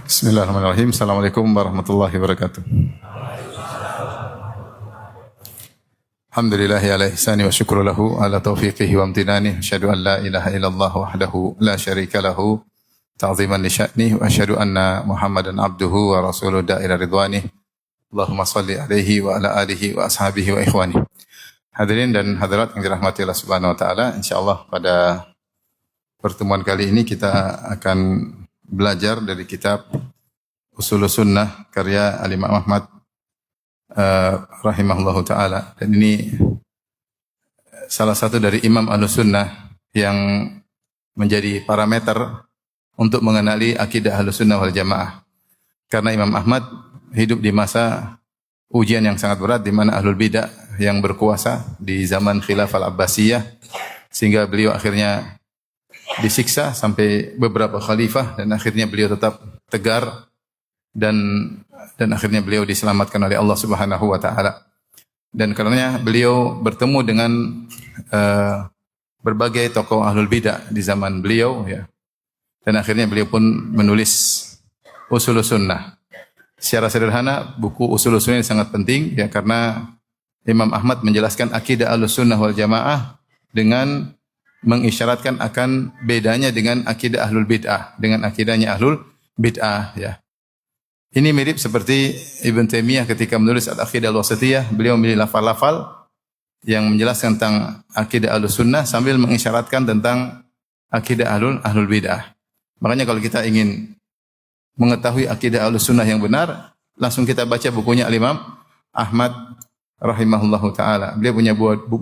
Bismillahirrahmanirrahim. Assalamualaikum warahmatullahi wabarakatuh. Alhamdulillahi ala ihsani wa syukru lahu ala taufiqihi wa amtinani. Asyhadu an la ilaha illallah wahdahu la syarika lahu ta'ziman li sya'ni wa asyhadu anna Muhammadan abduhu wa rasuluhu da'ila ridwani. Allahumma salli alaihi wa ala alihi wa ashabihi wa ikhwani. Hadirin dan hadirat yang dirahmati Allah Subhanahu wa taala, insyaallah pada pertemuan kali ini kita akan belajar dari kitab Ushulus Sunnah karya Al-Imam Ahmad rahimahullahu taala. Dan ini salah satu dari imam Ahlus-Sunnah yang menjadi parameter untuk mengenali akidah Ahlus-Sunnah wal Jamaah. Karena Imam Ahmad hidup di masa ujian yang sangat berat di mana Ahlul Bidah yang berkuasa di zaman Khilafah Al-Abbasiyah, sehingga beliau akhirnya disiksa sampai beberapa khalifah dan akhirnya beliau tetap tegar dan akhirnya beliau diselamatkan oleh Allah Subhanahu wa taala. Dan karenanya beliau bertemu dengan berbagai tokoh Ahlul Bidah di zaman beliau ya. Dan akhirnya beliau pun menulis Ushulus Sunnah. Secara sederhana buku Ushulus Sunnah ini sangat penting ya, karena Imam Ahmad menjelaskan akidah Ahlus-Sunnah wal Jamaah dengan mengisyaratkan akan bedanya dengan akidah Ahlul Bid'ah, dengan akidahnya Ahlul Bid'ah ya. Ini mirip seperti Ibn Taimiyah ketika menulis Al-Aqidah Al-Wasithiyah, beliau memilih lafal-lafal yang menjelaskan tentang akidah Ahlus-Sunnah sambil mengisyaratkan tentang akidah Ahlul Bid'ah. Makanya kalau kita ingin mengetahui akidah Ahlus-Sunnah yang benar, langsung kita baca bukunya Al-Imam Ahmad rahimahullahu taala. Beliau punya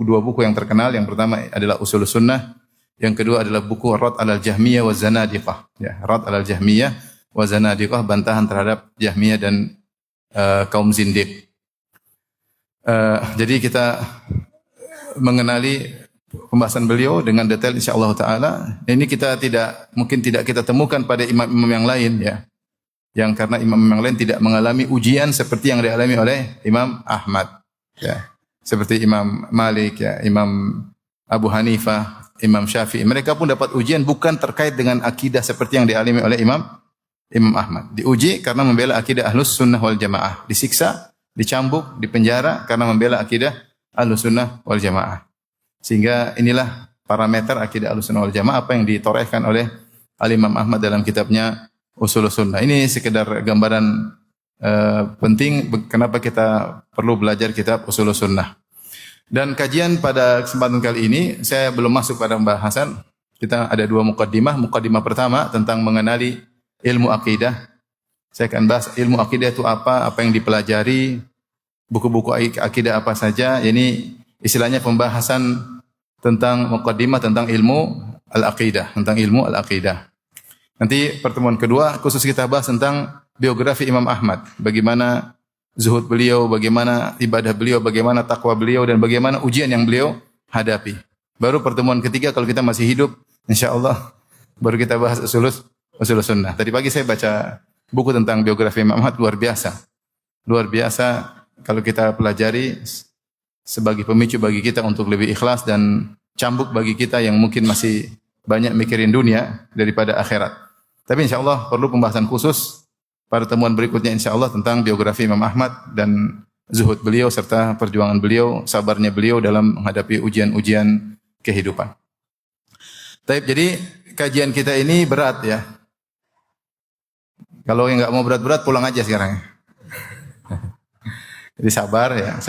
dua buku yang terkenal. Yang pertama adalah Ushulus Sunnah, yang kedua adalah buku Rad 'alal Jahmiyah wa Zanadiqah. Ya, Rad 'alal Jahmiyah wa Zanadiqah, bantahan terhadap Jahmiyah dan kaum zindiq. Jadi kita mengenali pembahasan beliau dengan detail insyaallah taala. Ini kita mungkin tidak kita temukan pada imam-imam yang lain ya. Yang karena imam yang lain tidak mengalami ujian seperti yang dialami oleh Imam Ahmad. Ya, seperti Imam Malik, ya, Imam Abu Hanifah, Imam Syafi'i. Mereka pun dapat ujian bukan terkait dengan akidah seperti yang dialami oleh Imam Ahmad. Diuji karena membela akidah Ahlus Sunnah wal Jamaah. Disiksa, dicambuk, dipenjara karena membela akidah Ahlus Sunnah wal Jamaah. Sehingga inilah parameter akidah Ahlus Sunnah wal Jamaah apa yang ditorehkan oleh Al-Imam Ahmad dalam kitabnya Ushulus Sunnah. Ini sekedar gambaran penting kenapa kita perlu belajar kitab Ushulus Sunnah. Dan kajian pada kesempatan kali ini saya belum masuk pada pembahasan. Kita ada dua muqaddimah. Muqaddimah pertama tentang mengenali ilmu akidah. Saya akan bahas ilmu akidah itu apa yang dipelajari, buku-buku akidah apa saja. Ini istilahnya pembahasan tentang muqaddimah tentang ilmu al-aqidah, tentang ilmu al-aqidah. Nanti pertemuan kedua khusus kita bahas tentang biografi Imam Ahmad, bagaimana zuhud beliau, bagaimana ibadah beliau, bagaimana takwa beliau, dan bagaimana ujian yang beliau hadapi. Baru pertemuan ketiga kalau kita masih hidup, insyaallah baru kita bahas Ushulus Sunnah. Tadi pagi saya baca buku tentang biografi Imam Ahmad, luar biasa. Luar biasa kalau kita pelajari sebagai pemicu bagi kita untuk lebih ikhlas dan cambuk bagi kita yang mungkin masih banyak mikirin dunia daripada akhirat. Tapi insyaallah perlu pembahasan khusus pada temuan berikutnya insyaallah tentang biografi Imam Ahmad dan zuhud beliau serta perjuangan beliau, sabarnya beliau dalam menghadapi ujian-ujian kehidupan. Jadi kajian kita ini berat ya. Kalau yang enggak mau berat-berat pulang aja sekarang. Jadi sabar ya.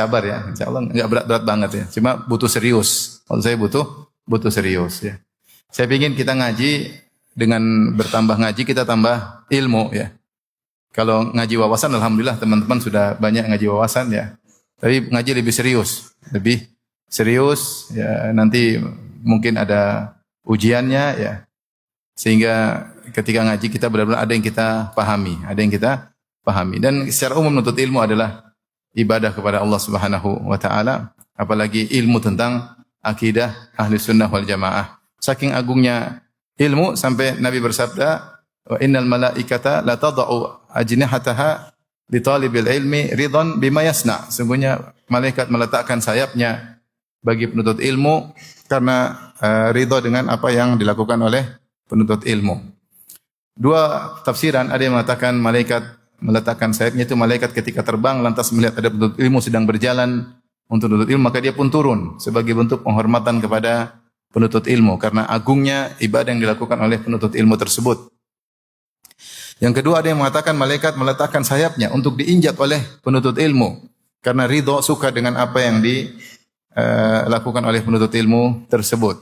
Insyaallah enggak berat-berat banget ya. Cuma butuh serius. Kalau saya butuh serius ya. Saya ingin kita ngaji, dengan bertambah ngaji kita tambah ilmu ya. Kalau ngaji wawasan, alhamdulillah teman-teman sudah banyak ngaji wawasan ya. Tapi ngaji lebih serius ya. Nanti mungkin ada ujiannya ya. Sehingga ketika ngaji kita benar-benar ada yang kita pahami. Dan secara umum menuntut ilmu adalah ibadah kepada Allah Subhanahu wa taala, apalagi ilmu tentang akidah Ahlus Sunnah wal Jamaah. Saking agungnya ilmu sampai Nabi bersabda, wa innal malaikata la tadau ajnihataha li talibil ilmi ridhan bima yasna. Sungguhnya malaikat meletakkan sayapnya bagi penuntut ilmu karena ridha dengan apa yang dilakukan oleh penuntut ilmu. Dua tafsiran, ada yang mengatakan malaikat meletakkan sayapnya, itu malaikat ketika terbang lantas melihat ada penuntut ilmu sedang berjalan untuk menuntut ilmu, maka dia pun turun sebagai bentuk penghormatan kepada penuntut ilmu karena agungnya ibadah yang dilakukan oleh penuntut ilmu tersebut. Yang kedua, ada yang mengatakan malaikat meletakkan sayapnya untuk diinjak oleh penuntut ilmu karena ridho, suka dengan apa yang dilakukan oleh penuntut ilmu tersebut.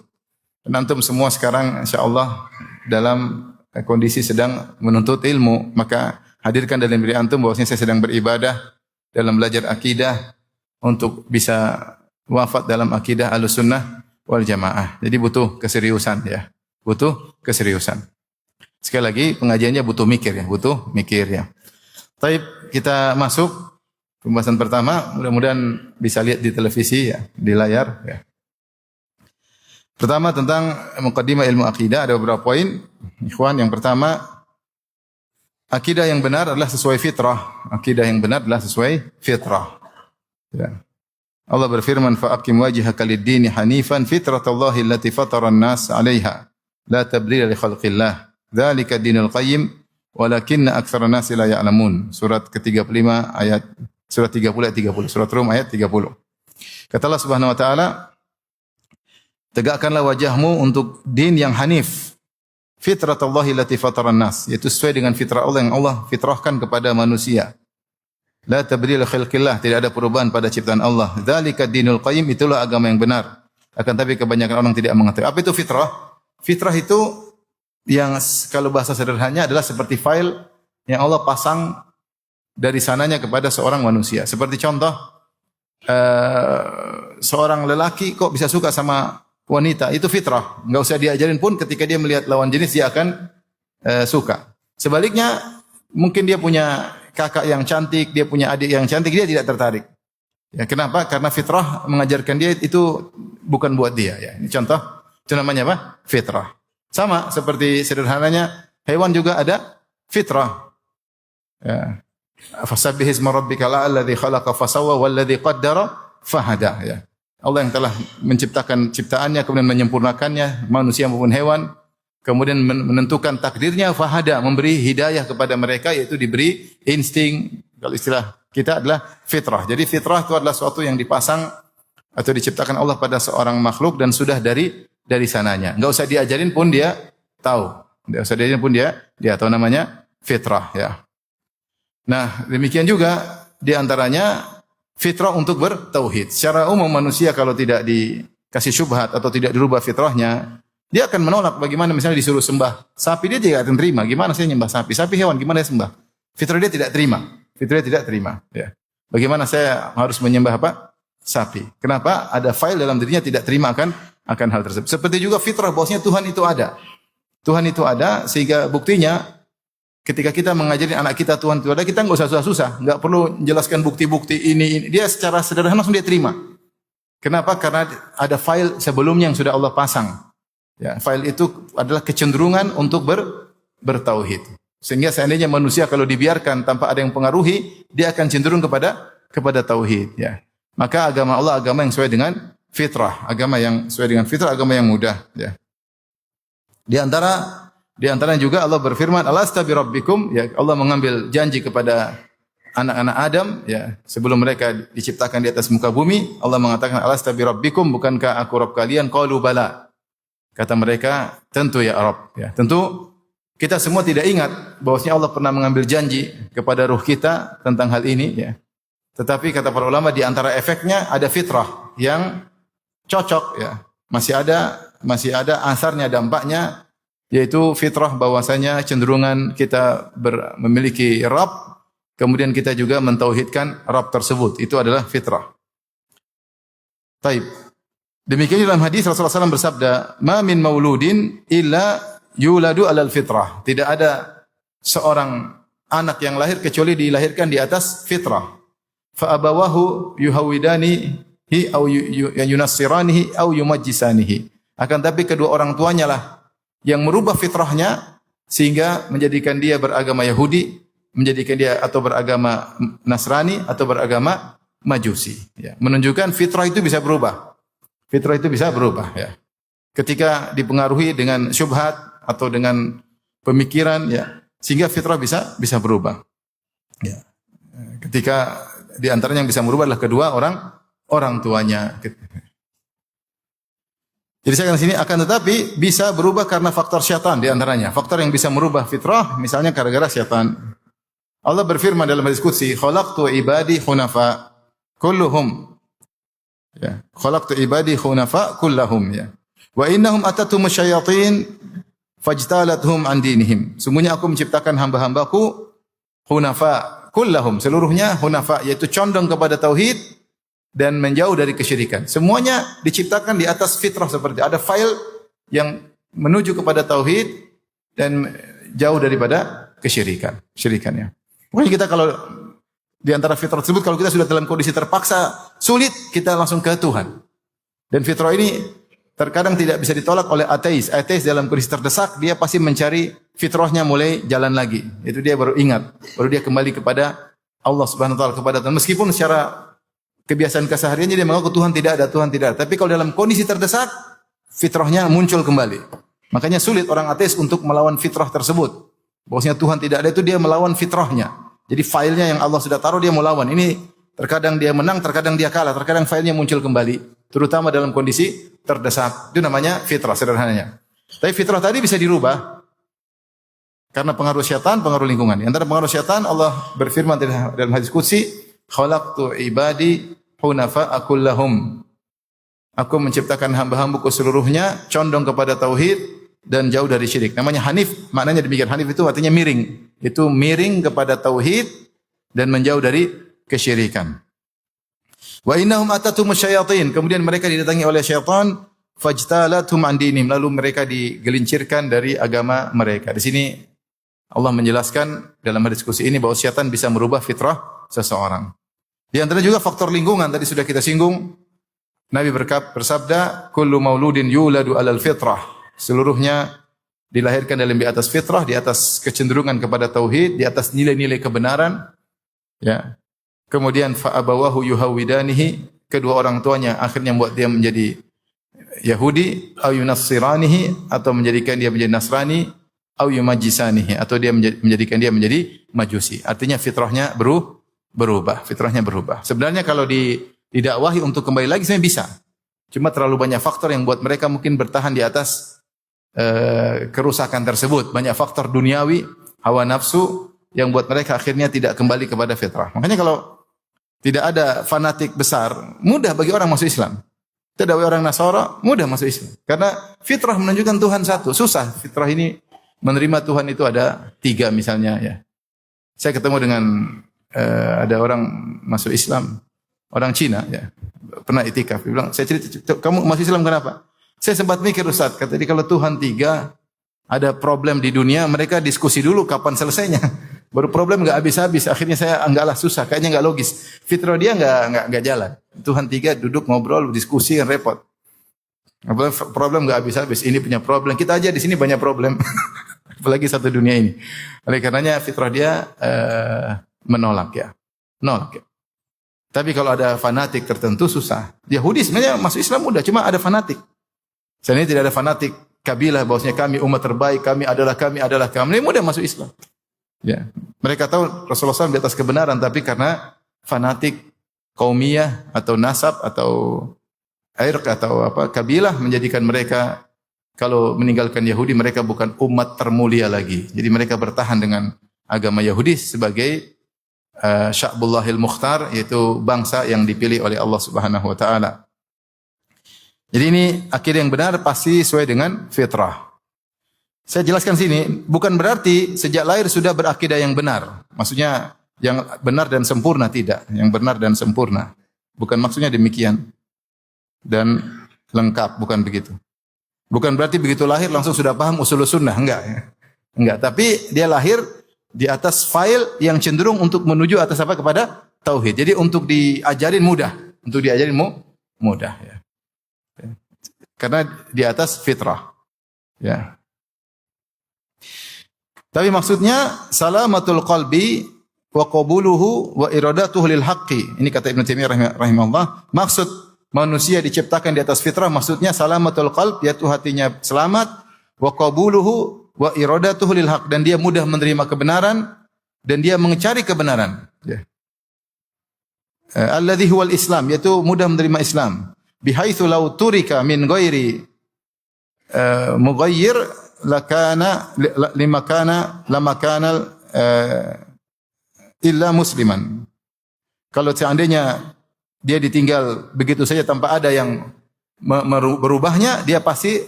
Dan antum semua sekarang insyaallah dalam kondisi sedang menuntut ilmu, maka hadirkan dalam diri antum bahwasanya saya sedang beribadah dalam belajar akidah untuk bisa wafat dalam akidah Ahlussunnah wal Jamaah. Jadi butuh keseriusan ya. Butuh keseriusan. Sekali lagi pengajiannya butuh mikir ya, butuh mikir ya. Baik, kita masuk pembahasan pertama, mudah-mudahan bisa lihat di televisi ya, di layar ya. Pertama tentang muqaddimah ilmu akidah, ada beberapa poin. Ikhwan, yang pertama, akidah yang benar adalah sesuai fitrah. Akidah yang benar adalah sesuai fitrah. Ya. Allah berfirman, "Fa'aqim wajhaka lid-dini hanifan fitratallahi allati fatara an-nas 'alaiha, la tabdila li khalqillah. Dzalika ad-dinul qayyim, walakinna aktsaran nasi la ya'lamun." Surat ke-35 ayat surat 30 ayat 30. Surat Rum ayat 30. Kata Allah Subhanahu wa taala, tegakkanlah wajahmu untuk din yang hanif. Fitratallahi allati fataran nas, yaitu sesuai dengan fitrah Allah yang Allah fitrahkan kepada manusia. La tabdila khalqillah, tidak ada perubahan pada ciptaan Allah. Dzalika dinul qayyim, itulah agama yang benar. Akan tapi kebanyakan orang tidak mengetahui. Apa itu fitrah? Fitrah itu yang kalau bahasa sederhananya adalah seperti file yang Allah pasang dari sananya kepada seorang manusia. Seperti contoh, seorang lelaki kok bisa suka sama wanita, itu fitrah. Enggak usah diajarin pun, ketika dia melihat lawan jenis dia akan suka. Sebaliknya, mungkin dia punya kakak yang cantik, dia punya adik yang cantik, dia tidak tertarik. Ya, kenapa? Karena fitrah mengajarkan dia itu bukan buat dia. Ya, ini contoh, itu namanya apa? Fitrah. Sama seperti sederhananya, hewan juga ada fitrah. Ya. Fasabbih isma rabbikal a'la alladzi khalaqa fasawwa walladzi qaddara fahada. Ya. Allah yang telah menciptakan ciptaannya, kemudian menyempurnakannya, manusia maupun hewan, kemudian menentukan takdirnya, fahada, memberi hidayah kepada mereka, yaitu diberi insting, kalau istilah kita adalah fitrah. Jadi fitrah itu adalah sesuatu yang dipasang atau diciptakan Allah pada seorang makhluk dan sudah dari sananya. Enggak usah diajarin pun dia tahu. Enggak usah diajarin pun dia tahu, namanya fitrah ya. Nah, demikian juga di antaranya fitrah untuk bertauhid. Secara umum manusia kalau tidak dikasih syubhat atau tidak dirubah fitrahnya, dia akan menolak. Bagaimana misalnya disuruh sembah sapi, dia tidak akan terima. Gimana saya nyembah sapi? Sapi hewan, gimana saya sembah? Fitrah dia tidak terima. Fitrah dia tidak terima. Ya. Bagaimana saya harus menyembah apa? Sapi. Kenapa? Ada file dalam dirinya tidak terima akan hal tersebut. Seperti juga fitrah bahwasanya Tuhan itu ada. Tuhan itu ada, sehingga buktinya ketika kita mengajari anak kita Tuhan itu ada, kita enggak usah susah-susah, enggak perlu menjelaskan bukti-bukti ini. Dia secara sederhana langsung dia terima. Kenapa? Karena ada file sebelumnya yang sudah Allah pasang. Ya, file itu adalah kecenderungan untuk bertauhid. Sehingga seandainya manusia kalau dibiarkan tanpa ada yang pengaruhi, dia akan cenderung kepada tauhid, ya. Maka agama Allah agama yang sesuai dengan fitrah, agama yang sesuai dengan fitrah, agama yang mudah, ya. Di antara juga Allah berfirman, "Alasta bi rabbikum", ya, Allah mengambil janji kepada anak-anak Adam, ya, sebelum mereka diciptakan di atas muka bumi, Allah mengatakan, "Alasta bi rabbikum", bukankah aku Rabb kalian? Qalu bala. Kata mereka, tentu ya Rabb, ya. Tentu kita semua tidak ingat bahwasanya Allah pernah mengambil janji kepada ruh kita tentang hal ini, ya. Tetapi kata para ulama, di antara efeknya ada fitrah yang cocok, ya. Masih ada asarnya, dampaknya, yaitu fitrah bahwasanya cenderungan kita memiliki Rabb, kemudian kita juga mentauhidkan Rabb tersebut. Itu adalah fitrah. Taib. Demikian dalam hadis Rasulullah SAW bersabda, "Ma min mauludin illa yuladu alal fitrah." Tidak ada seorang anak yang lahir kecuali dilahirkan di atas fitrah. Fa abawahu yuhawidanihi au yunassiranihi au yumajjisanihi. Akan tapi kedua orang tuanya lah yang merubah fitrahnya sehingga menjadikan dia beragama Yahudi, menjadikan dia atau beragama Nasrani atau beragama Majusi, ya. Menunjukkan fitrah itu bisa berubah. Fitrah itu bisa berubah, ya. Ketika dipengaruhi dengan syubhat atau dengan pemikiran, ya, sehingga fitrah bisa berubah. Ya. Ketika di antaranya yang bisa merubah adalah kedua orang tuanya. Jadi saya katakan sini akan tetapi bisa berubah karena faktor syaitan di antaranya. Faktor yang bisa merubah fitrah misalnya gara-gara syaitan. Allah berfirman dalam hadis qudsi, "Khalaqtu ibadi hunafa kulluhum." Ya, "Khalaqtu ibadi hunafa kullahum." Ya. "Wa innahum atatum syayatin fajtalathum an dinihim." Sungguhnya aku menciptakan hamba-hambaku hunafa kullahum, seluruhnya hunafa, yaitu condong kepada tauhid dan menjauh dari kesyirikan. Semuanya diciptakan di atas fitrah seperti ada file yang menuju kepada tauhid dan jauh daripada kesyirikan. Syirikannya. Makanya kita kalau di antara fitrah tersebut, kalau kita sudah dalam kondisi terpaksa sulit, kita langsung ke Tuhan. Dan fitrah ini terkadang tidak bisa ditolak oleh ateis. Ateis dalam kondisi terdesak, dia pasti mencari fitrahnya mulai jalan lagi. Itu dia baru ingat, baru dia kembali kepada Allah Subhanahu wa taala, kepada Tuhan. Meskipun secara kebiasaan kesehariannya dia mengaku Tuhan tidak ada, Tuhan tidak ada. Tapi kalau dalam kondisi terdesak, fitrahnya muncul kembali. Makanya sulit orang ateis untuk melawan fitrah tersebut. Bahwasanya Tuhan tidak ada itu dia melawan fitrahnya. Jadi filenya yang Allah sudah taruh dia melawan. Ini terkadang dia menang, terkadang dia kalah, terkadang filenya muncul kembali. Terutama dalam kondisi terdesak. Itu namanya fitrah sederhananya. Tapi fitrah tadi bisa dirubah karena pengaruh syaitan, pengaruh lingkungan. Antara pengaruh syaitan, Allah berfirman dalam hadis qudsi, "Khalaqtu ibadi hunafa'a kullahum." Aku menciptakan hamba-hambaku seluruhnya condong kepada tauhid dan jauh dari syirik. Namanya hanif, maknanya demikian. Hanif itu artinya miring. Itu miring kepada tauhid dan menjauh dari kesyirikan. Wa innahum atatum syayatin. Kemudian mereka didatangi oleh syaitan, fajtalathum an dinim. Lalu mereka digelincirkan dari agama mereka. Di sini Allah menjelaskan dalam hadis qudsi ini bahwa syaitan bisa merubah fitrah seseorang. Di antara juga faktor lingkungan tadi sudah kita singgung. Nabi bersabda, "Kullu mauludin yuladu 'alal fitrah." Seluruhnya dilahirkan dalam di atas fitrah, di atas kecenderungan kepada tauhid, di atas nilai-nilai kebenaran. Ya. Kemudian fa abawahu yuhawidanihi, kedua orang tuanya akhirnya membuat dia menjadi Yahudi, au yunassiranihi, atau menjadikan dia menjadi Nasrani, au yumajjisanihi, atau dia menjadikan dia menjadi Majusi. Artinya fitrahnya berubah, fitrahnya berubah. Sebenarnya kalau didakwahi untuk kembali lagi sebenarnya bisa. Cuma terlalu banyak faktor yang buat mereka mungkin bertahan di atas kerusakan tersebut. Banyak faktor duniawi, hawa nafsu yang buat mereka akhirnya tidak kembali kepada fitrah. Makanya kalau tidak ada fanatik besar, mudah bagi orang masuk Islam. Tidak ada orang Nasara, mudah masuk Islam. Karena fitrah menunjukkan Tuhan satu. Susah fitrah ini menerima Tuhan itu ada 3 misalnya. Ya. Saya ketemu dengan ada orang masuk Islam, orang Cina, ya, pernah itikaf. Dia bilang, saya cerita, kamu masuk Islam kenapa? Saya sempat mikir Ustaz, kata dia kalau Tuhan 3, ada problem di dunia, mereka diskusi dulu kapan selesainya. Baru problem enggak habis-habis. Akhirnya saya enggaklah susah, kayaknya enggak logis. Fitrah dia enggak jalan. Tuhan 3 duduk ngobrol, diskusi kan repot. Problem enggak habis-habis. Ini punya problem. Kita aja di sini banyak problem. Apalagi satu dunia ini. Oleh karenanya fitrah dia menolak ya. Nolak ya. Tapi kalau ada fanatik tertentu susah. Yahudi sebenarnya masuk Islam mudah, cuma ada fanatik. Sebenarnya tidak ada fanatik kabilah bahwasanya kami umat terbaik, kami adalah kami. Ini mudah masuk Islam. Ya. Mereka tahu Rasulullah SAW di atas kebenaran, tapi karena fanatik kaumiyah atau nasab atau irq atau apa kabilah menjadikan mereka kalau meninggalkan Yahudi mereka bukan umat termulia lagi. Jadi mereka bertahan dengan agama Yahudi sebagai Sya'bullahil Mukhtar, yaitu bangsa yang dipilih oleh Allah Subhanahu wa taala. Jadi ini akidah yang benar pasti sesuai dengan fitrah. Saya jelaskan sini, bukan berarti sejak lahir sudah berakidah yang benar. Maksudnya yang benar dan sempurna, tidak. Yang benar dan sempurna. Bukan maksudnya demikian. Dan lengkap, bukan begitu. Bukan berarti begitu lahir langsung sudah paham usul sunnah, enggak. Enggak, tapi dia lahir di atas file yang cenderung untuk menuju atas apa? Kepada tauhid. Jadi untuk diajarin mudah. Untuk diajarin mudah. Ya. Karena di atas fitrah. Ya. Tapi maksudnya salamatul qalbi wa qabuluhu wa iradatuhu lil haqqi. Ini kata Ibnu Taimiyah rahimahullah. Maksud manusia diciptakan di atas fitrah maksudnya salamatul qalb, yaitu hatinya selamat, wa qabuluhu, wa iradatuhu lil haq, dan dia mudah menerima kebenaran dan dia mencari kebenaran. Ya. Alladhi huwal Islam, yaitu mudah menerima Islam. Bihaitsu law turika min ghairi mughayyir lama kana illa musliman. Kalau seandainya dia ditinggal begitu saja tanpa ada yang berubahnya, dia pasti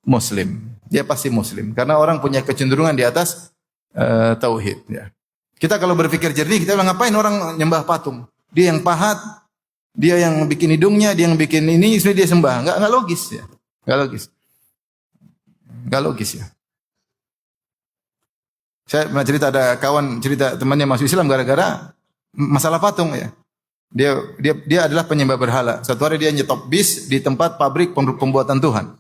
muslim. Dia pasti muslim. Karena orang punya kecenderungan di atas tauhid. Ya. Kita kalau berpikir jernih, kita bilang ngapain orang nyembah patung? Dia yang pahat, dia yang bikin hidungnya, dia yang bikin ini, sudah dia sembah. Enggak logis ya. Enggak logis ya. Saya pernah cerita, ada kawan cerita temannya masuk Islam gara-gara masalah patung ya. Dia adalah penyembah berhala. Satu hari dia nyetop bis di tempat pabrik pembuatan Tuhan.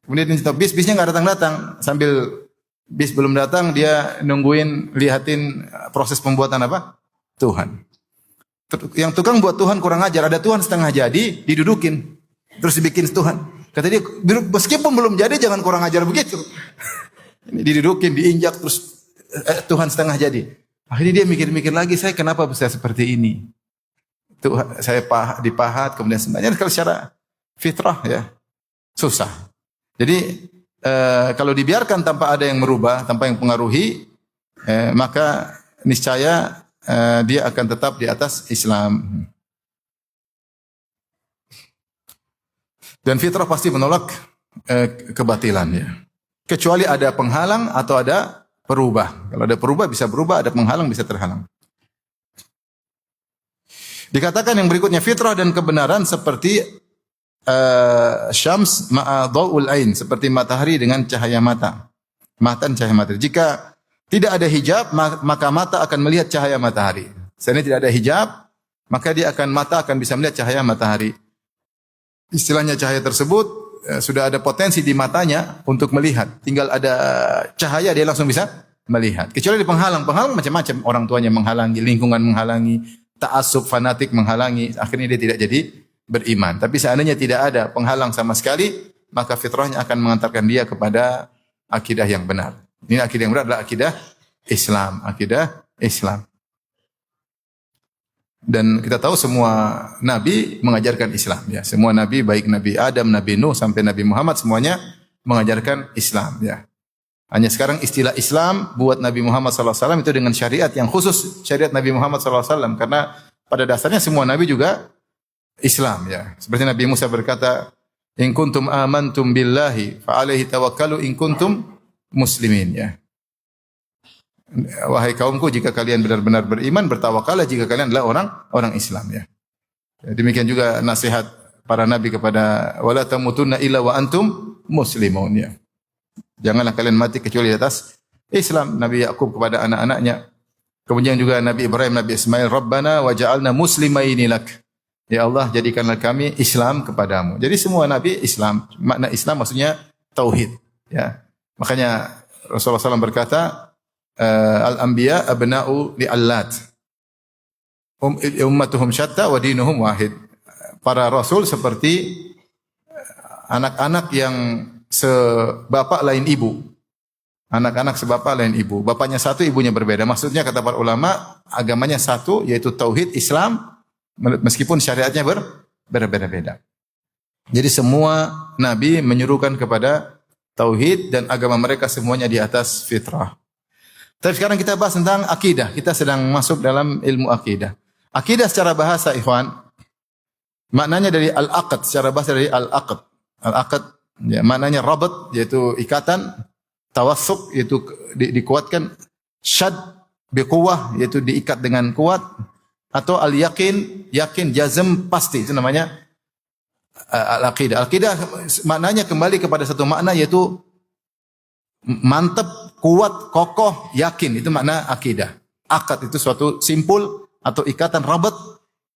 Kemudian dia nyetop bisnya enggak datang-datang. Sambil bis belum datang, dia nungguin, lihatin proses pembuatan apa? Tuhan. Yang tukang buat Tuhan kurang ajar, ada Tuhan setengah jadi, didudukin. Terus dibikin Tuhan. Kata dia, meskipun belum jadi jangan kurang ajar begitu. Didudukin, diinjak, terus Tuhan setengah jadi. Akhirnya dia mikir-mikir lagi, saya kenapa bisa seperti ini? Tuhan, saya dipahat, kemudian sebenarnya kalau secara fitrah ya, susah. Jadi kalau dibiarkan tanpa ada yang merubah, tanpa yang pengaruhi, maka niscaya dia akan tetap di atas Islam. Dan fitrah pasti menolak kebatilan ya. Kecuali ada penghalang atau ada perubah. Kalau ada perubah bisa berubah, ada penghalang bisa terhalang. Dikatakan yang berikutnya, fitrah dan kebenaran seperti syams ma'a dhau'ul ain, seperti matahari dengan cahaya mata. Mata dan cahaya mata. Jika tidak ada hijab, maka mata akan melihat cahaya matahari. Seandainya tidak ada hijab, maka mata akan bisa melihat cahaya matahari. Istilahnya cahaya tersebut sudah ada potensi di matanya untuk melihat. Tinggal ada cahaya, dia langsung bisa melihat. Kecuali di penghalang. Penghalang macam-macam. Orang tuanya menghalangi, lingkungan menghalangi, ta'assub fanatik menghalangi. Akhirnya dia tidak jadi beriman. Tapi seandainya tidak ada penghalang sama sekali, maka fitrahnya akan mengantarkan dia kepada akidah yang benar. Ini akidah yang benar adalah akidah Islam. Dan kita tahu semua nabi mengajarkan Islam ya. Semua nabi, baik Nabi Adam, Nabi Nuh sampai Nabi Muhammad, semuanya mengajarkan Islam ya. Hanya sekarang istilah Islam buat Nabi Muhammad SAW itu dengan syariat yang khusus, syariat Nabi Muhammad SAW, karena pada dasarnya semua nabi juga Islam ya. Seperti Nabi Musa berkata, "In kuntum amantum billahi fa alaihi tawakkalu in kuntum muslimin," ya. Wahai kaumku, jika kalian benar-benar beriman, bertawakallah jika kalian adalah orang Islam ya. Demikian juga nasihat para nabi kepada wala tamutunna illa wa antum muslimun ya. Janganlah kalian mati kecuali di atas Islam. Nabi Yakub kepada anak-anaknya. Kemudian juga Nabi Ibrahim, Nabi Ismail, Rabbana waj'alna muslimaini lak. Ya Allah, jadikanlah kami Islam kepadamu. Jadi semua nabi Islam. Makna Islam maksudnya tauhid ya. Makanya Rasulullah SAW berkata, al-anbiya abna'u li'allat. Ummatuhum syatta wa dinuhum wahid. Para rasul seperti anak-anak yang sebapak lain ibu. Anak-anak sebapak lain ibu. Bapaknya satu, ibunya berbeda. Maksudnya kata para ulama, agamanya satu, yaitu tauhid Islam, meskipun syariatnya berbeda-beda. Jadi semua nabi menyuruhkan kepada tauhid dan agama mereka semuanya di atas fitrah. Tapi sekarang kita bahas tentang akidah. Kita sedang masuk dalam ilmu akidah. Akidah secara bahasa, ikhwan, maknanya dari al-aqd, secara bahasa dari al-aqd. Al-aqd ya, maknanya rabat, yaitu ikatan, tawassuk yaitu dikuatkan, syad biquwah yaitu diikat dengan kuat, atau al-yaqin, yakin, jazm, pasti, itu namanya al-aqidah. Al-aqidah maknanya kembali kepada satu makna, yaitu mantap, kuat, kokoh, yakin. Itu makna akidah. Akad itu suatu simpul atau ikatan rabat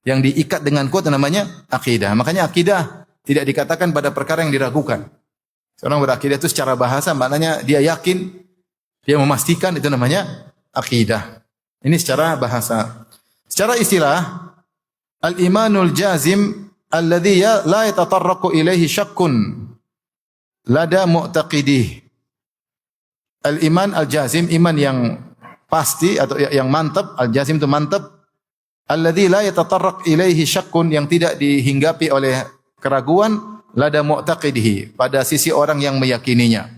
yang diikat dengan kuat, namanya akidah. Makanya akidah tidak dikatakan pada perkara yang diragukan. Seorang berakidah itu secara bahasa maknanya dia yakin, dia memastikan, itu namanya akidah. Ini secara bahasa. Secara istilah, al-imanul jazim alladhi la yatatarraqu ilaihi syakkun lada mu'taqidih. al-iman al-jazim, iman yang pasti atau yang mantap, al-jazim itu mantap. Alladzi la yatatarraq ilaihi syakkun, yang tidak dihinggapi oleh keraguan, lada mu'taqidihi, pada sisi orang yang meyakininya.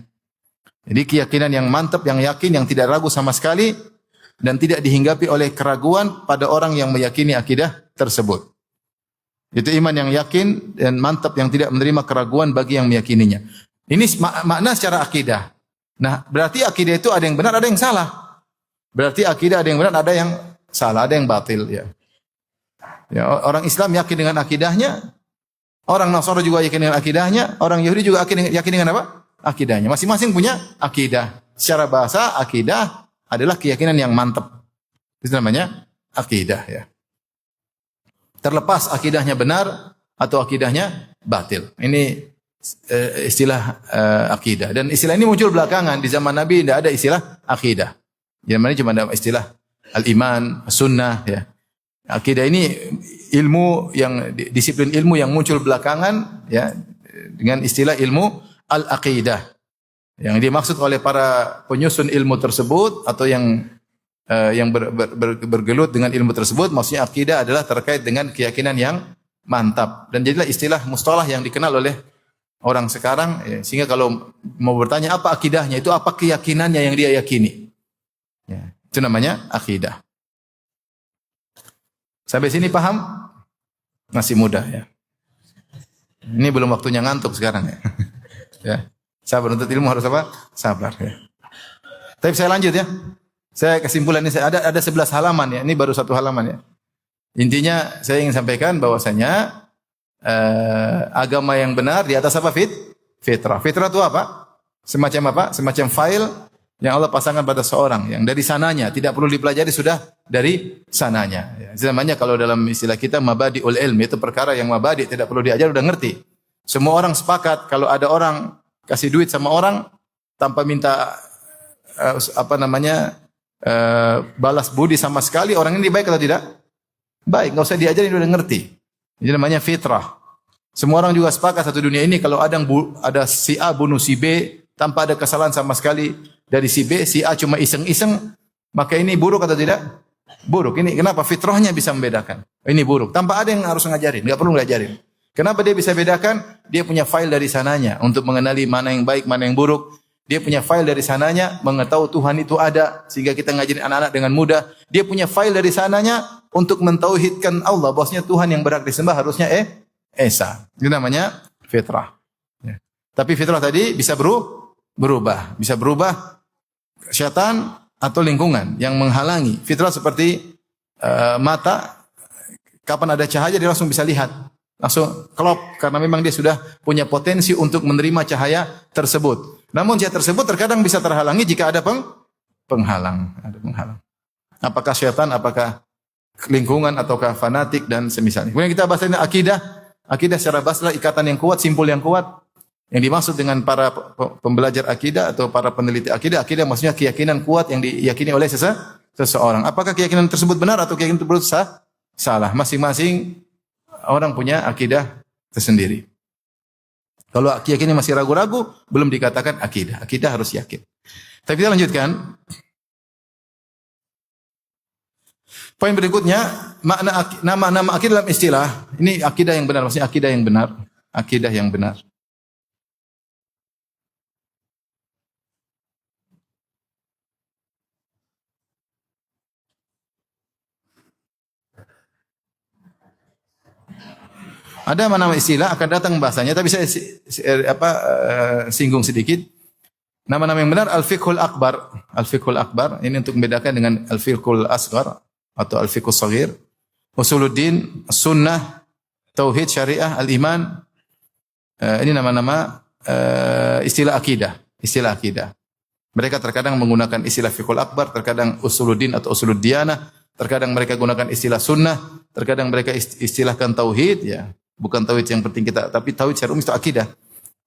Jadi keyakinan yang mantap, yang yakin, yang tidak ragu sama sekali dan tidak dihinggapi oleh keraguan pada orang yang meyakini akidah tersebut. Itu iman yang yakin dan mantap, yang tidak menerima keraguan bagi yang meyakininya. Ini makna secara akidah. Nah, berarti akidah itu ada yang benar, ada yang salah. Berarti akidah ada yang benar, ada yang salah, ada yang batil, ya. Ya, orang Islam yakin dengan akidahnya, orang Nasrani juga yakin dengan akidahnya, orang Yahudi juga yakin dengan apa? Akidahnya. Masing-masing punya akidah. Secara bahasa, akidah adalah keyakinan yang mantap. Itu namanya akidah, ya. Terlepas akidahnya benar atau akidahnya batil. Ini istilah akidah. Dan istilah ini muncul belakangan. Di zaman Nabi tidak ada istilah akidah. Zaman ini cuma ada istilah al-iman, sunnah, ya. Akidah ini ilmu yang disiplin ilmu yang muncul belakangan, ya, dengan istilah ilmu al-aqidah. Yang dimaksud oleh para penyusun ilmu tersebut atau yang bergelut dengan ilmu tersebut, maksudnya akidah adalah terkait dengan keyakinan yang mantap. Dan jadilah istilah mustalah yang dikenal oleh orang sekarang, ya, sehingga kalau mau bertanya apa akidahnya, itu apa keyakinannya yang dia yakini. Ya, itu namanya akidah. Sampai sini paham? Masih muda, ya. Ini belum waktunya ngantuk sekarang, ya. Ya. Sabar, untuk ilmu harus apa? Sabar, ya. Tapi saya lanjut, ya. Saya kesimpulan ini, ada 11 halaman, ya. Ini baru 1 halaman, ya. Intinya saya ingin sampaikan bahwasanya agama yang benar di atas apa? Fitrah. Fitrah itu apa? Semacam apa? Semacam file yang Allah pasangkan pada seorang, yang dari sananya tidak perlu dipelajari, sudah dari sananya. Ya, namanya kalau dalam istilah kita mabadiul ilmi, itu perkara yang mabadi, tidak perlu diajar, udah ngerti. Semua orang sepakat kalau ada orang kasih duit sama orang tanpa minta balas budi sama sekali, orang ini baik atau tidak? Baik, enggak usah diajarin, udah ngerti. Ini namanya fitrah. Semua orang juga sepakat satu dunia ini kalau ada si A bunuh si B tanpa ada kesalahan sama sekali dari si B, si A cuma iseng-iseng, maka ini buruk atau tidak? Buruk. Ini kenapa? Fitrahnya bisa membedakan. Ini buruk. Tanpa ada yang harus ngajarin, enggak perlu ngajarin. Kenapa dia bisa bedakan? Dia punya file dari sananya untuk mengenali mana yang baik, mana yang buruk. Dia punya file dari sananya mengetahui Tuhan itu ada, sehingga kita ngajarin anak-anak dengan mudah. Dia punya file dari sananya untuk mentauhidkan Allah, bahwasanya Tuhan yang berhak disembah harusnya Esa. Itu namanya fitrah. Ya. Tapi fitrah tadi bisa berubah. Bisa berubah syaitan atau lingkungan yang menghalangi. Fitrah seperti mata, kapan ada cahaya dia langsung bisa lihat. Langsung klop, karena memang dia sudah punya potensi untuk menerima cahaya tersebut. Namun cahaya tersebut terkadang bisa terhalangi jika ada penghalang. Ada penghalang. Apakah syaitan, apakah lingkungan, ataukah fanatik dan semisalnya. Kemudian kita bahas ini akidah. Akidah secara bahasa ikatan yang kuat, simpul yang kuat. Yang dimaksud dengan para pembelajar akidah atau para peneliti akidah, akidah maksudnya keyakinan kuat yang diyakini oleh seseorang. Apakah keyakinan tersebut benar atau keyakinan tersebut salah? Masing-masing orang punya akidah tersendiri. Kalau keyakinan masih ragu-ragu, belum dikatakan akidah. Akidah harus yakin. Tapi kita lanjutkan. Poin berikutnya, nama akidah dalam istilah. Ini akidah yang benar, maksudnya akidah yang benar. Akidah yang benar. Ada nama istilah akan datang bahasanya, tapi saya singgung sedikit. Nama-nama yang benar al-fiqhul akbar. Al-fiqhul akbar ini untuk membedakan dengan al-fiqhul asghar atau al-fiqhus shaghir. Usuluddin, sunnah, tauhid, syariah, al-iman. Ini nama-nama istilah akidah, istilah akidah. Mereka terkadang menggunakan istilah fiqhul akbar, terkadang usuluddin atau usuluddiyanah, terkadang mereka gunakan istilah sunnah, terkadang mereka istilahkan tauhid, ya. Bukan tauhid yang penting kita, tapi tauhid secara umum itu akidah.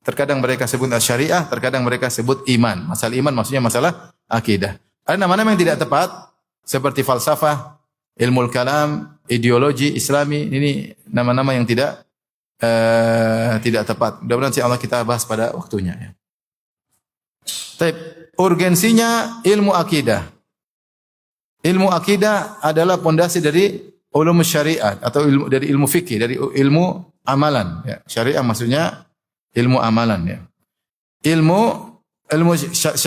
Terkadang mereka sebut syariah, terkadang mereka sebut iman. Masalah iman maksudnya masalah akidah. Ada nama-nama yang tidak tepat seperti falsafah, ilmu kalam, ideologi Islami. Ini nama-nama yang tidak tepat. Mudah-mudahan Allah kita bahas pada waktunya. Ya. Baik, urgensinya ilmu akidah. Ilmu akidah adalah pondasi dari ulum syariat atau dari ilmu fikih, dari ilmu amalan. Ya. Syariah maksudnya ilmu amalan. Ya. Ilmu ilmu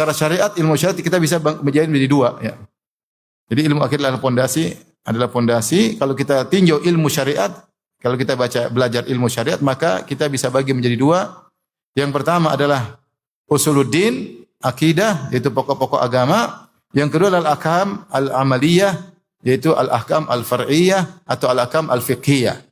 syariat, ilmu syariat kita bisa menjadi dua. Ya. Jadi ilmu akidah adalah pondasi. Kalau kita tinjau ilmu syariat, kalau kita belajar ilmu syariat, maka kita bisa bagi menjadi dua. Yang pertama adalah usuluddin, akidah, yaitu pokok-pokok agama. Yang kedua adalah al-ahkam al-amaliyah, yaitu al-ahkam al-far'iyah atau al-ahkam al-fiqhiyah.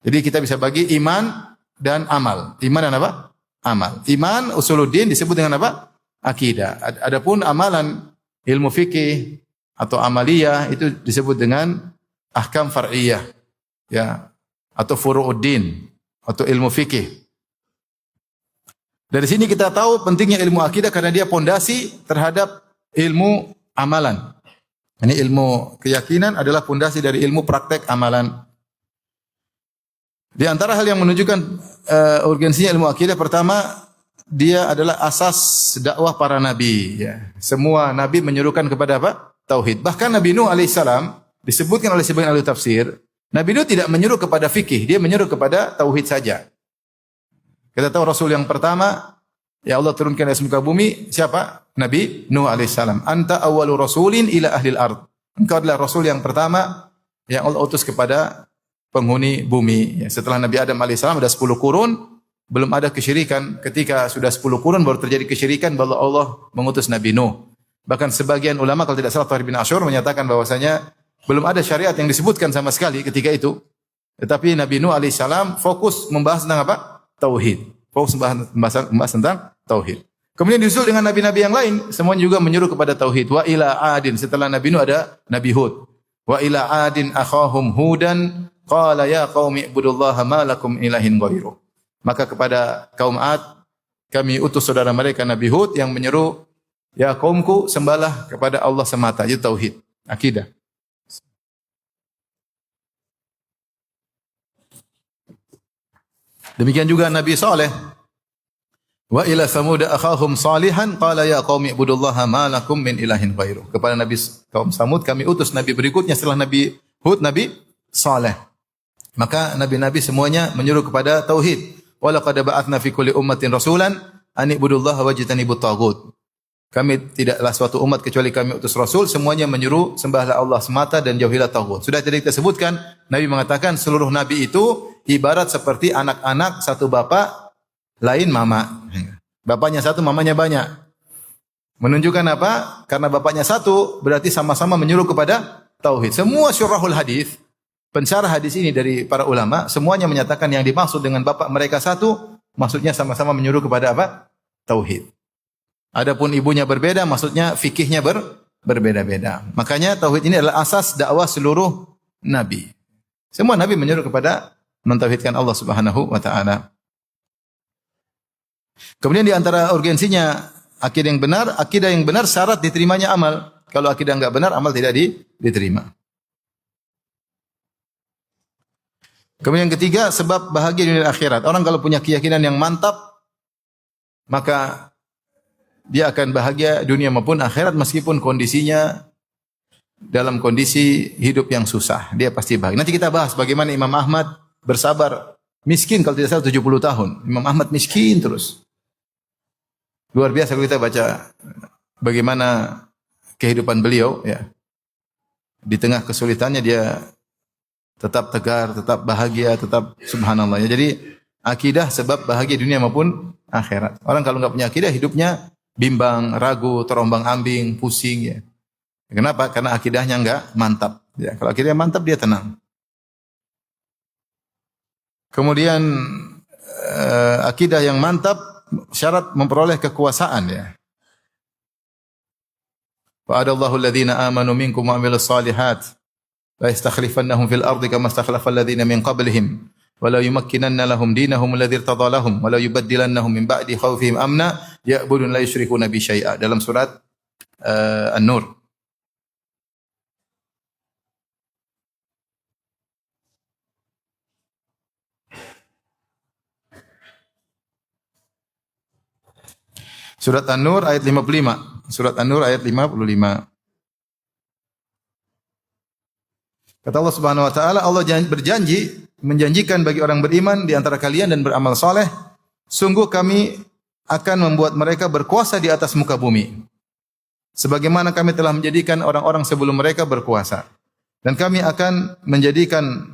Jadi kita bisa bagi iman dan amal. Iman dan apa? Amal. Iman, usuluddin disebut dengan apa? Akidah. Adapun amalan ilmu fikih atau amaliyah itu disebut dengan ahkam far'iyah, ya, atau furu'uddin atau ilmu fikih. Dari sini kita tahu pentingnya ilmu akidah karena dia pondasi terhadap ilmu amalan. Ini ilmu keyakinan adalah pondasi dari ilmu praktek amalan. Di antara hal yang menunjukkan urgensinya ilmu akidah, pertama, dia adalah asas dakwah para nabi. Ya. Semua nabi menyuruhkan kepada apa? Tauhid. Bahkan Nabi Nuh alaihissalam disebutkan oleh sebagian ahli tafsir, Nabi Nuh tidak menyuruh kepada fikih, dia menyuruh kepada tauhid saja. Kita tahu Rasul yang pertama, ya Allah turunkan dari muka bumi, siapa? Nabi Nuh alaihissalam. Anta awwalu rasulin ila ahlil ard. Engkau adalah Rasul yang pertama yang Allah utus kepada penghuni bumi. Ya, setelah Nabi Adam alaihissalam ada 10 kurun, belum ada kesyirikan. Ketika sudah 10 kurun baru terjadi kesyirikan, baru Allah mengutus Nabi Nuh. Bahkan sebagian ulama kalau tidak salah Thahir bin Asyur menyatakan bahwasanya belum ada syariat yang disebutkan sama sekali ketika itu. Tetapi Nabi Nuh alaihissalam fokus membahas tentang apa? Tauhid. Fokus membahas tentang tauhid. Kemudian disusul dengan nabi-nabi yang lain, semuanya juga menyuruh kepada tauhid. Wa ila adin, setelah Nabi Nuh ada Nabi Hud. Wa ila adin akhahum hudan qala ya qaumi ibudullaha ma lakum ilahin ghairu. Maka kepada kaum Ad kami utus saudara mereka Nabi Hud yang menyeru, ya kaumku sembahlah kepada Allah semata, itu tauhid, akidah. Demikian juga Nabi Saleh. Wa ila Samud akhahum salihan qala ya qaumi ibudullaha ma lakum min ilahin ghairu. Kepada Nabi kaum Samud kami utus nabi berikutnya setelah Nabi Hud, Nabi Saleh. Maka nabi-nabi semuanya menyuruh kepada tauhid. Wa laqad ba'atsna fi kulli ummatin rasulan an ibudullaha wajtanibut taghut. Kami tidaklah suatu umat kecuali kami utus rasul, semuanya menyuruh sembahlah Allah semata dan jauhilah taghut. Sudah tadi kita sebutkan, Nabi mengatakan seluruh nabi itu ibarat seperti anak-anak satu bapak lain mama. Bapaknya satu, mamanya banyak. Menunjukkan apa? Karena bapaknya satu, berarti sama-sama menyuruh kepada tauhid. Semua syurahul hadis, pensyarah hadis ini dari para ulama, semuanya menyatakan yang dimaksud dengan bapak mereka satu, maksudnya sama-sama menyuruh kepada apa? Tauhid. Adapun ibunya berbeda, maksudnya fikihnya berbeda-beda. Makanya tauhid ini adalah asas dakwah seluruh nabi. Semua nabi menyuruh kepada mentauhidkan Allah Subhanahu wa taala. Kemudian di antara urgensinya akidah yang benar syarat diterimanya amal. Kalau akidah enggak benar, amal tidak diterima. Kemudian yang ketiga, sebab bahagia dunia dan akhirat. Orang kalau punya keyakinan yang mantap, maka dia akan bahagia dunia maupun akhirat meskipun kondisinya dalam kondisi hidup yang susah. Dia pasti bahagia. Nanti kita bahas bagaimana Imam Ahmad bersabar. Miskin kalau tidak salah 70 tahun. Imam Ahmad miskin terus. Luar biasa kalau kita baca bagaimana kehidupan beliau, ya. Di tengah kesulitannya dia tetap tegar, tetap bahagia, tetap subhanallah. Ya. Jadi akidah sebab bahagia dunia maupun akhirat. Orang kalau enggak punya akidah hidupnya bimbang, ragu, terombang-ambing, pusing, ya. Kenapa? Karena akidahnya enggak mantap. Ya. Kalau akidahnya mantap dia tenang. Kemudian akidah yang mantap syarat memperoleh kekuasaan, ya. Wa'adallahu alladhina amanu minkum wa 'amilus shalihat la yastakhlifannahum fil ardi kama istakhlafa alladhina min qablihim wa la yumakkinanna lahum dinahum alladhi irtada lahum wa la yubaddilannahum min ba'di khawfihim amna ya'budun la yusyrikuna bi syai'a. Dalam surat An-Nur. Surat An-Nur ayat 55. Surat An-Nur ayat 55. Kata Allah Subhanahu wa taala, Allah berjanji menjanjikan bagi orang beriman di antara kalian dan beramal saleh, sungguh kami akan membuat mereka berkuasa di atas muka bumi. Sebagaimana kami telah menjadikan orang-orang sebelum mereka berkuasa. Dan kami akan menjadikan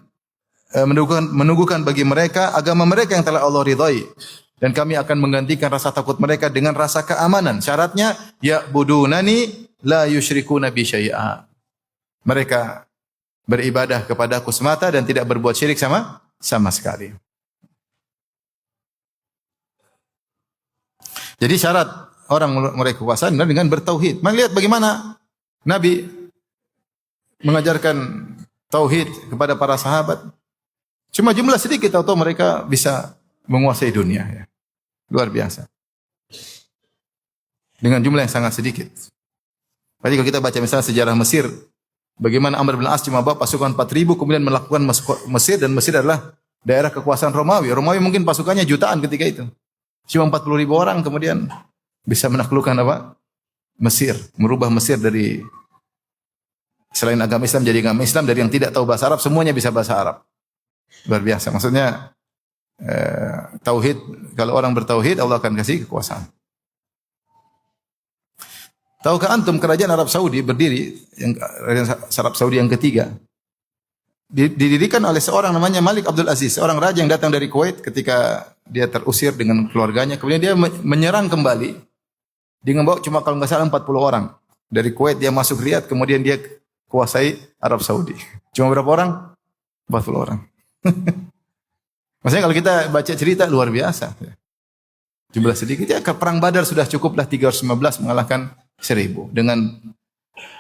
menunggukan bagi mereka agama mereka yang telah Allah ridhai. Dan kami akan menggantikan rasa takut mereka dengan rasa keamanan. Syaratnya ya'budunani la yusyrikuna bi syai'a. Mereka beribadah kepadaku semata dan tidak berbuat syirik sama sekali. Jadi syarat orang meraih kekuasaan dengan bertauhid. Mari lihat bagaimana Nabi mengajarkan tauhid kepada para sahabat. Cuma jumlah sedikit atau mereka bisa menguasai dunia. Ya. Luar biasa. Dengan jumlah yang sangat sedikit. Tadi kalau kita baca misalnya sejarah Mesir, bagaimana Amr bin As cuma bawa pasukan 4.000 kemudian melakukan masuk Mesir, dan Mesir adalah daerah kekuasaan Romawi. Romawi mungkin pasukannya jutaan ketika itu. Cuma 40.000 orang kemudian bisa menaklukkan apa? Mesir, merubah Mesir dari selain agama Islam jadi agama Islam, dari yang tidak tahu bahasa Arab semuanya bisa bahasa Arab. Luar biasa. Maksudnya tauhid, kalau orang bertauhid Allah akan kasih kekuasaan. Tahukah antum kerajaan Arab Saudi berdiri, yang Arab Saudi yang ketiga, didirikan oleh seorang namanya Malik Abdul Aziz, seorang raja yang datang dari Kuwait ketika dia terusir dengan keluarganya. Kemudian dia menyerang kembali. Dia membawa cuma kalau nggak salah 40 orang. Dari Kuwait dia masuk Riyadh, kemudian dia kuasai Arab Saudi. Cuma berapa orang? 40 orang. Maksudnya kalau kita baca cerita luar biasa. Jumlah sedikit ya, ke perang Badar sudah cukuplah 315 mengalahkan 1000. Dengan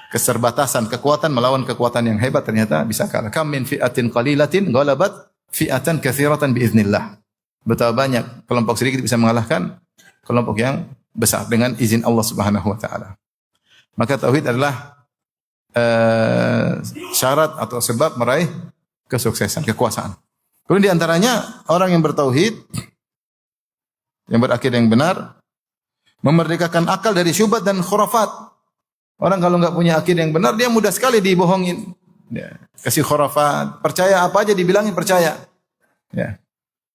keterbatasan kekuatan melawan kekuatan yang hebat ternyata bisa kalah. Kam min fi'atin qalilatin ghalabat fi'atan katsiratan biiznillah. Betapa banyak kelompok sedikit bisa mengalahkan kelompok yang besar dengan izin Allah Subhanahu wa taala. Maka tauhid adalah syarat atau sebab meraih kesuksesan, kekuasaan. Kemudian di antaranya orang yang bertauhid, yang berakidah yang benar, memerdekakan akal dari syubhat dan khurafat. Orang kalau enggak punya akidah yang benar, dia mudah sekali dibohongin. Ya, kasih khurafat, percaya apa aja dibilangin percaya. Ya.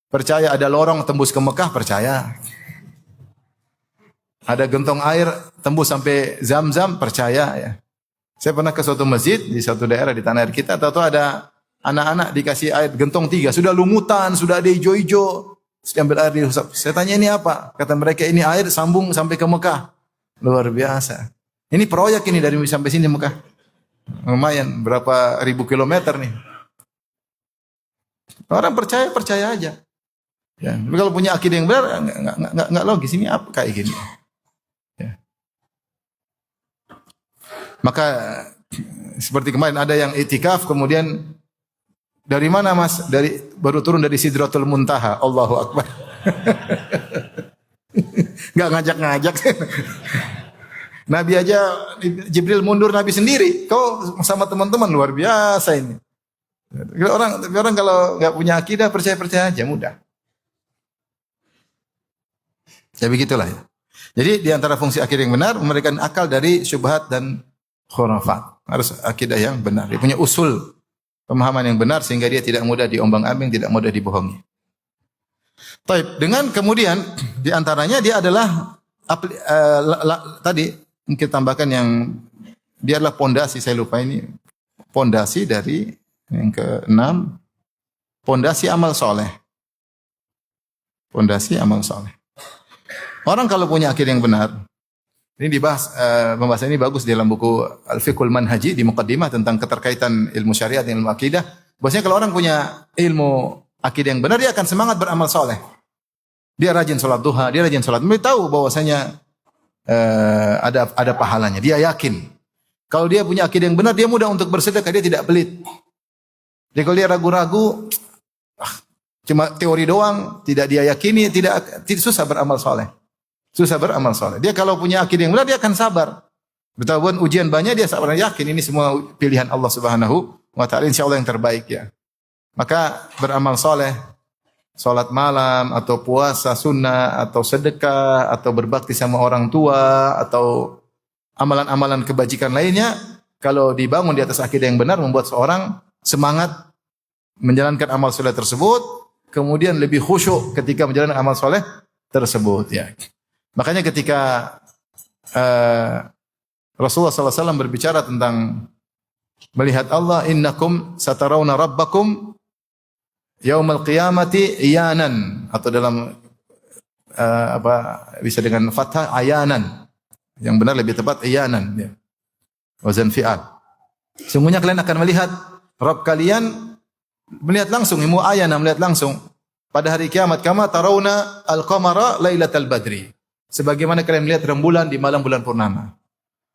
Percaya ada lorong tembus ke Mekah, percaya. Ada gentong air tembus sampai Zam-Zam, percaya ya. Saya pernah ke suatu masjid di suatu daerah di tanah air kita, tahu ada anak-anak dikasih air gentong 3, sudah lumutan, sudah ada hijau-hijau. Ambil air diusap. Saya tanya ini apa? Kata mereka ini air sambung sampai ke Mekah. Luar biasa. Ini proyek ini dari sampai sini Mekah. Lumayan berapa ribu kilometer nih. Orang percaya aja. Ya, tapi kalau punya akidah yang benar enggak logis, ini apa kayak gini. Ya. Maka seperti kemarin ada yang itikaf kemudian dari mana Mas? Baru turun dari Sidratul Muntaha. Allahu Akbar. Enggak ngajak-ngajak. Nabi aja Jibril mundur Nabi sendiri. Kau sama teman-teman luar biasa ini. Orang kalau enggak punya akidah percaya aja mudah. Ya begitulah ya. Jadi di antara fungsi akidah yang benar memberikan akal dari syubhat dan khurafat. Harus akidah yang benar. Dia punya usul pemahaman yang benar sehingga dia tidak mudah diombang-ambing, tidak mudah dibohongi. Taib, dengan kemudian di antaranya dia adalah tadi mungkin tambahkan yang dia adalah pondasi, saya lupa ini pondasi dari yang ke-6, pondasi amal soleh. Pondasi amal soleh. Orang kalau punya akidah yang benar, ini dibahas, pembahasan ini bagus di dalam buku Al-Fiqhul Manhaji di muqaddimah tentang keterkaitan ilmu syariat dan ilmu akidah. Bahwasanya kalau orang punya ilmu akidah yang benar, dia akan semangat beramal soleh. Dia rajin sholat duha, dia rajin sholat. Dia tahu bahwasanya ada pahalanya. Dia yakin. Kalau dia punya akidah yang benar, dia mudah untuk bersedekah, dia tidak pelit. Jadi kalau dia ragu-ragu, cuma teori doang, tidak dia yakini, tidak susah beramal soleh. Susah beramal soleh. Dia kalau punya akidah yang benar, dia akan sabar. Betapapun ujian banyak, dia sabar, yakin ini semua pilihan Allah Subhanahu wa taala, insyaallah yang terbaik ya. Maka beramal soleh salat malam atau puasa sunnah atau sedekah atau berbakti sama orang tua atau amalan-amalan kebajikan lainnya, kalau dibangun di atas akidah yang benar membuat seorang semangat menjalankan amal soleh tersebut, kemudian lebih khusyuk ketika menjalankan amal soleh tersebut. Ya. Makanya ketika Rasulullah SAW berbicara tentang melihat Allah, innakum satarawna rabbakum yaumal qiyamati iyanan, atau dalam bisa dengan fathah ayanan. Yang benar lebih tepat iyanan, ya. Wazan fi'al. Semuanya kalian akan melihat Rabb kalian, melihat langsung, ilmu ayana, melihat langsung pada hari kiamat, kama tarawna al-qamara lailatal badri. Sebagaimana kalian melihat rembulan di malam bulan purnama.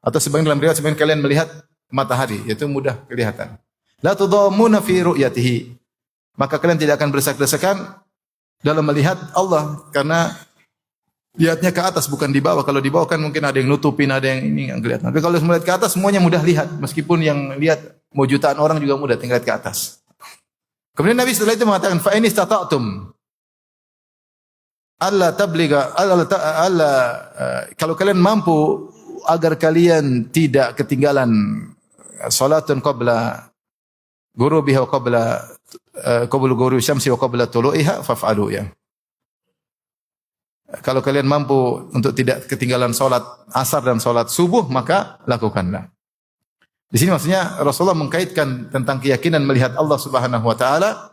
Atau sebagian dalam riwayat sebagian kalian melihat matahari, itu mudah kelihatan. La tudhammuna fi ru'yatihi. Maka kalian tidak akan berdesak-desakan dalam melihat Allah, karena lihatnya ke atas bukan di bawah. Kalau di bawah kan mungkin ada yang nutupin, ada yang ini yang kelihatan. Tapi kalau melihat ke atas semuanya mudah lihat, meskipun yang lihat mau jutaan orang juga mudah tinggal lihat ke atas. Kemudian Nabi setelah itu mengatakan, fa in istata'tum alla tabliga alla kalau kalian mampu agar kalian tidak ketinggalan salatun qabla ghurubiha wa qabla ghurubi syamsi wa qabla tulu'iha faf'alu, ya. Kalau kalian mampu untuk tidak ketinggalan salat asar dan salat subuh, maka lakukanlah. Di sini maksudnya Rasulullah mengkaitkan tentang keyakinan melihat Allah Subhanahu wa taala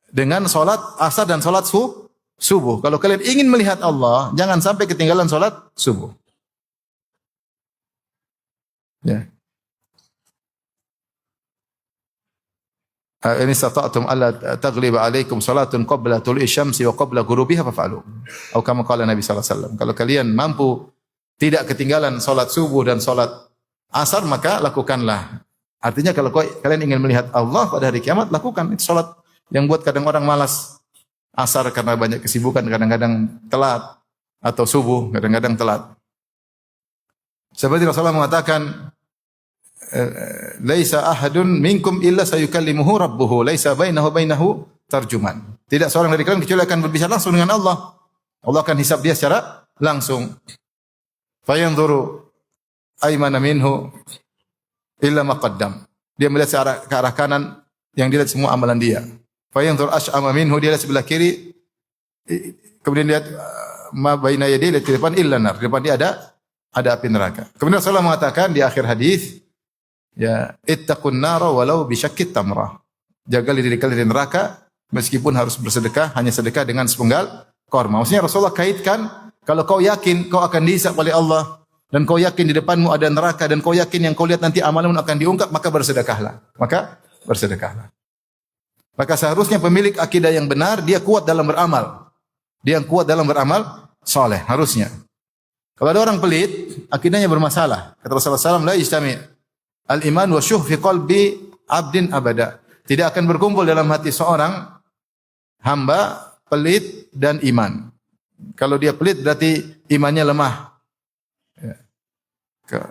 dengan salat asar dan salat subuh. Kalau kalian ingin melihat Allah, jangan sampai ketinggalan salat subuh. Ya. In istata'tum alla taghliba 'alaikum salatun qabla tulu'i syamsi wa qabla ghurubiha faf'alu. Atau kama qala Nabi sallallahu alaihi wasallam. Kalau kalian mampu tidak ketinggalan salat subuh dan salat asar, maka lakukanlah. Artinya kalau kalian ingin melihat Allah pada hari kiamat, lakukan itu salat yang buat kadang orang malas. Asar karena banyak kesibukan, kadang-kadang telat, atau subuh kadang-kadang telat. Seperti Rasulullah mengatakan, laisa ahadun minkum illa sayukallimuhu rabbuhu laisa bainahu tarjuman. Tidak seorang dari kalian kecuali akan berbicara langsung dengan Allah. Allah akan hisab dia secara langsung. Fayanzuru aymana minhu illa ma qaddam. Dia melihat ke arah kanan, yang dilihat semua amalan dia. Fayanzur ash'ama minhu, dia lihat sebelah kiri, kemudian lihat ma baina yadayhi, lihat di depan illa nar. Di depan dia ada api neraka. Kemudian Rasulullah mengatakan di akhir hadis, ya, ittaqun nara walau bisyaqqit tamrah. Jaga diri kalian dari neraka meskipun harus bersedekah, hanya sedekah dengan sepenggal korma. Maksudnya Rasulullah kaitkan, kalau kau yakin kau akan dihisab oleh Allah dan kau yakin di depanmu ada neraka dan kau yakin yang kau lihat nanti amalmu akan diungkap, maka bersedekahlah. Maka seharusnya pemilik akidah yang benar, dia kuat dalam beramal. Dia yang kuat dalam beramal saleh, harusnya. Kalau ada orang pelit, akidahnya bermasalah. Kata Rasulullah SAW, la yajtami al-iman wa syuh fi qalbi abdin abada. Tidak akan berkumpul dalam hati seorang hamba pelit dan iman. Kalau dia pelit berarti imannya lemah. Ya.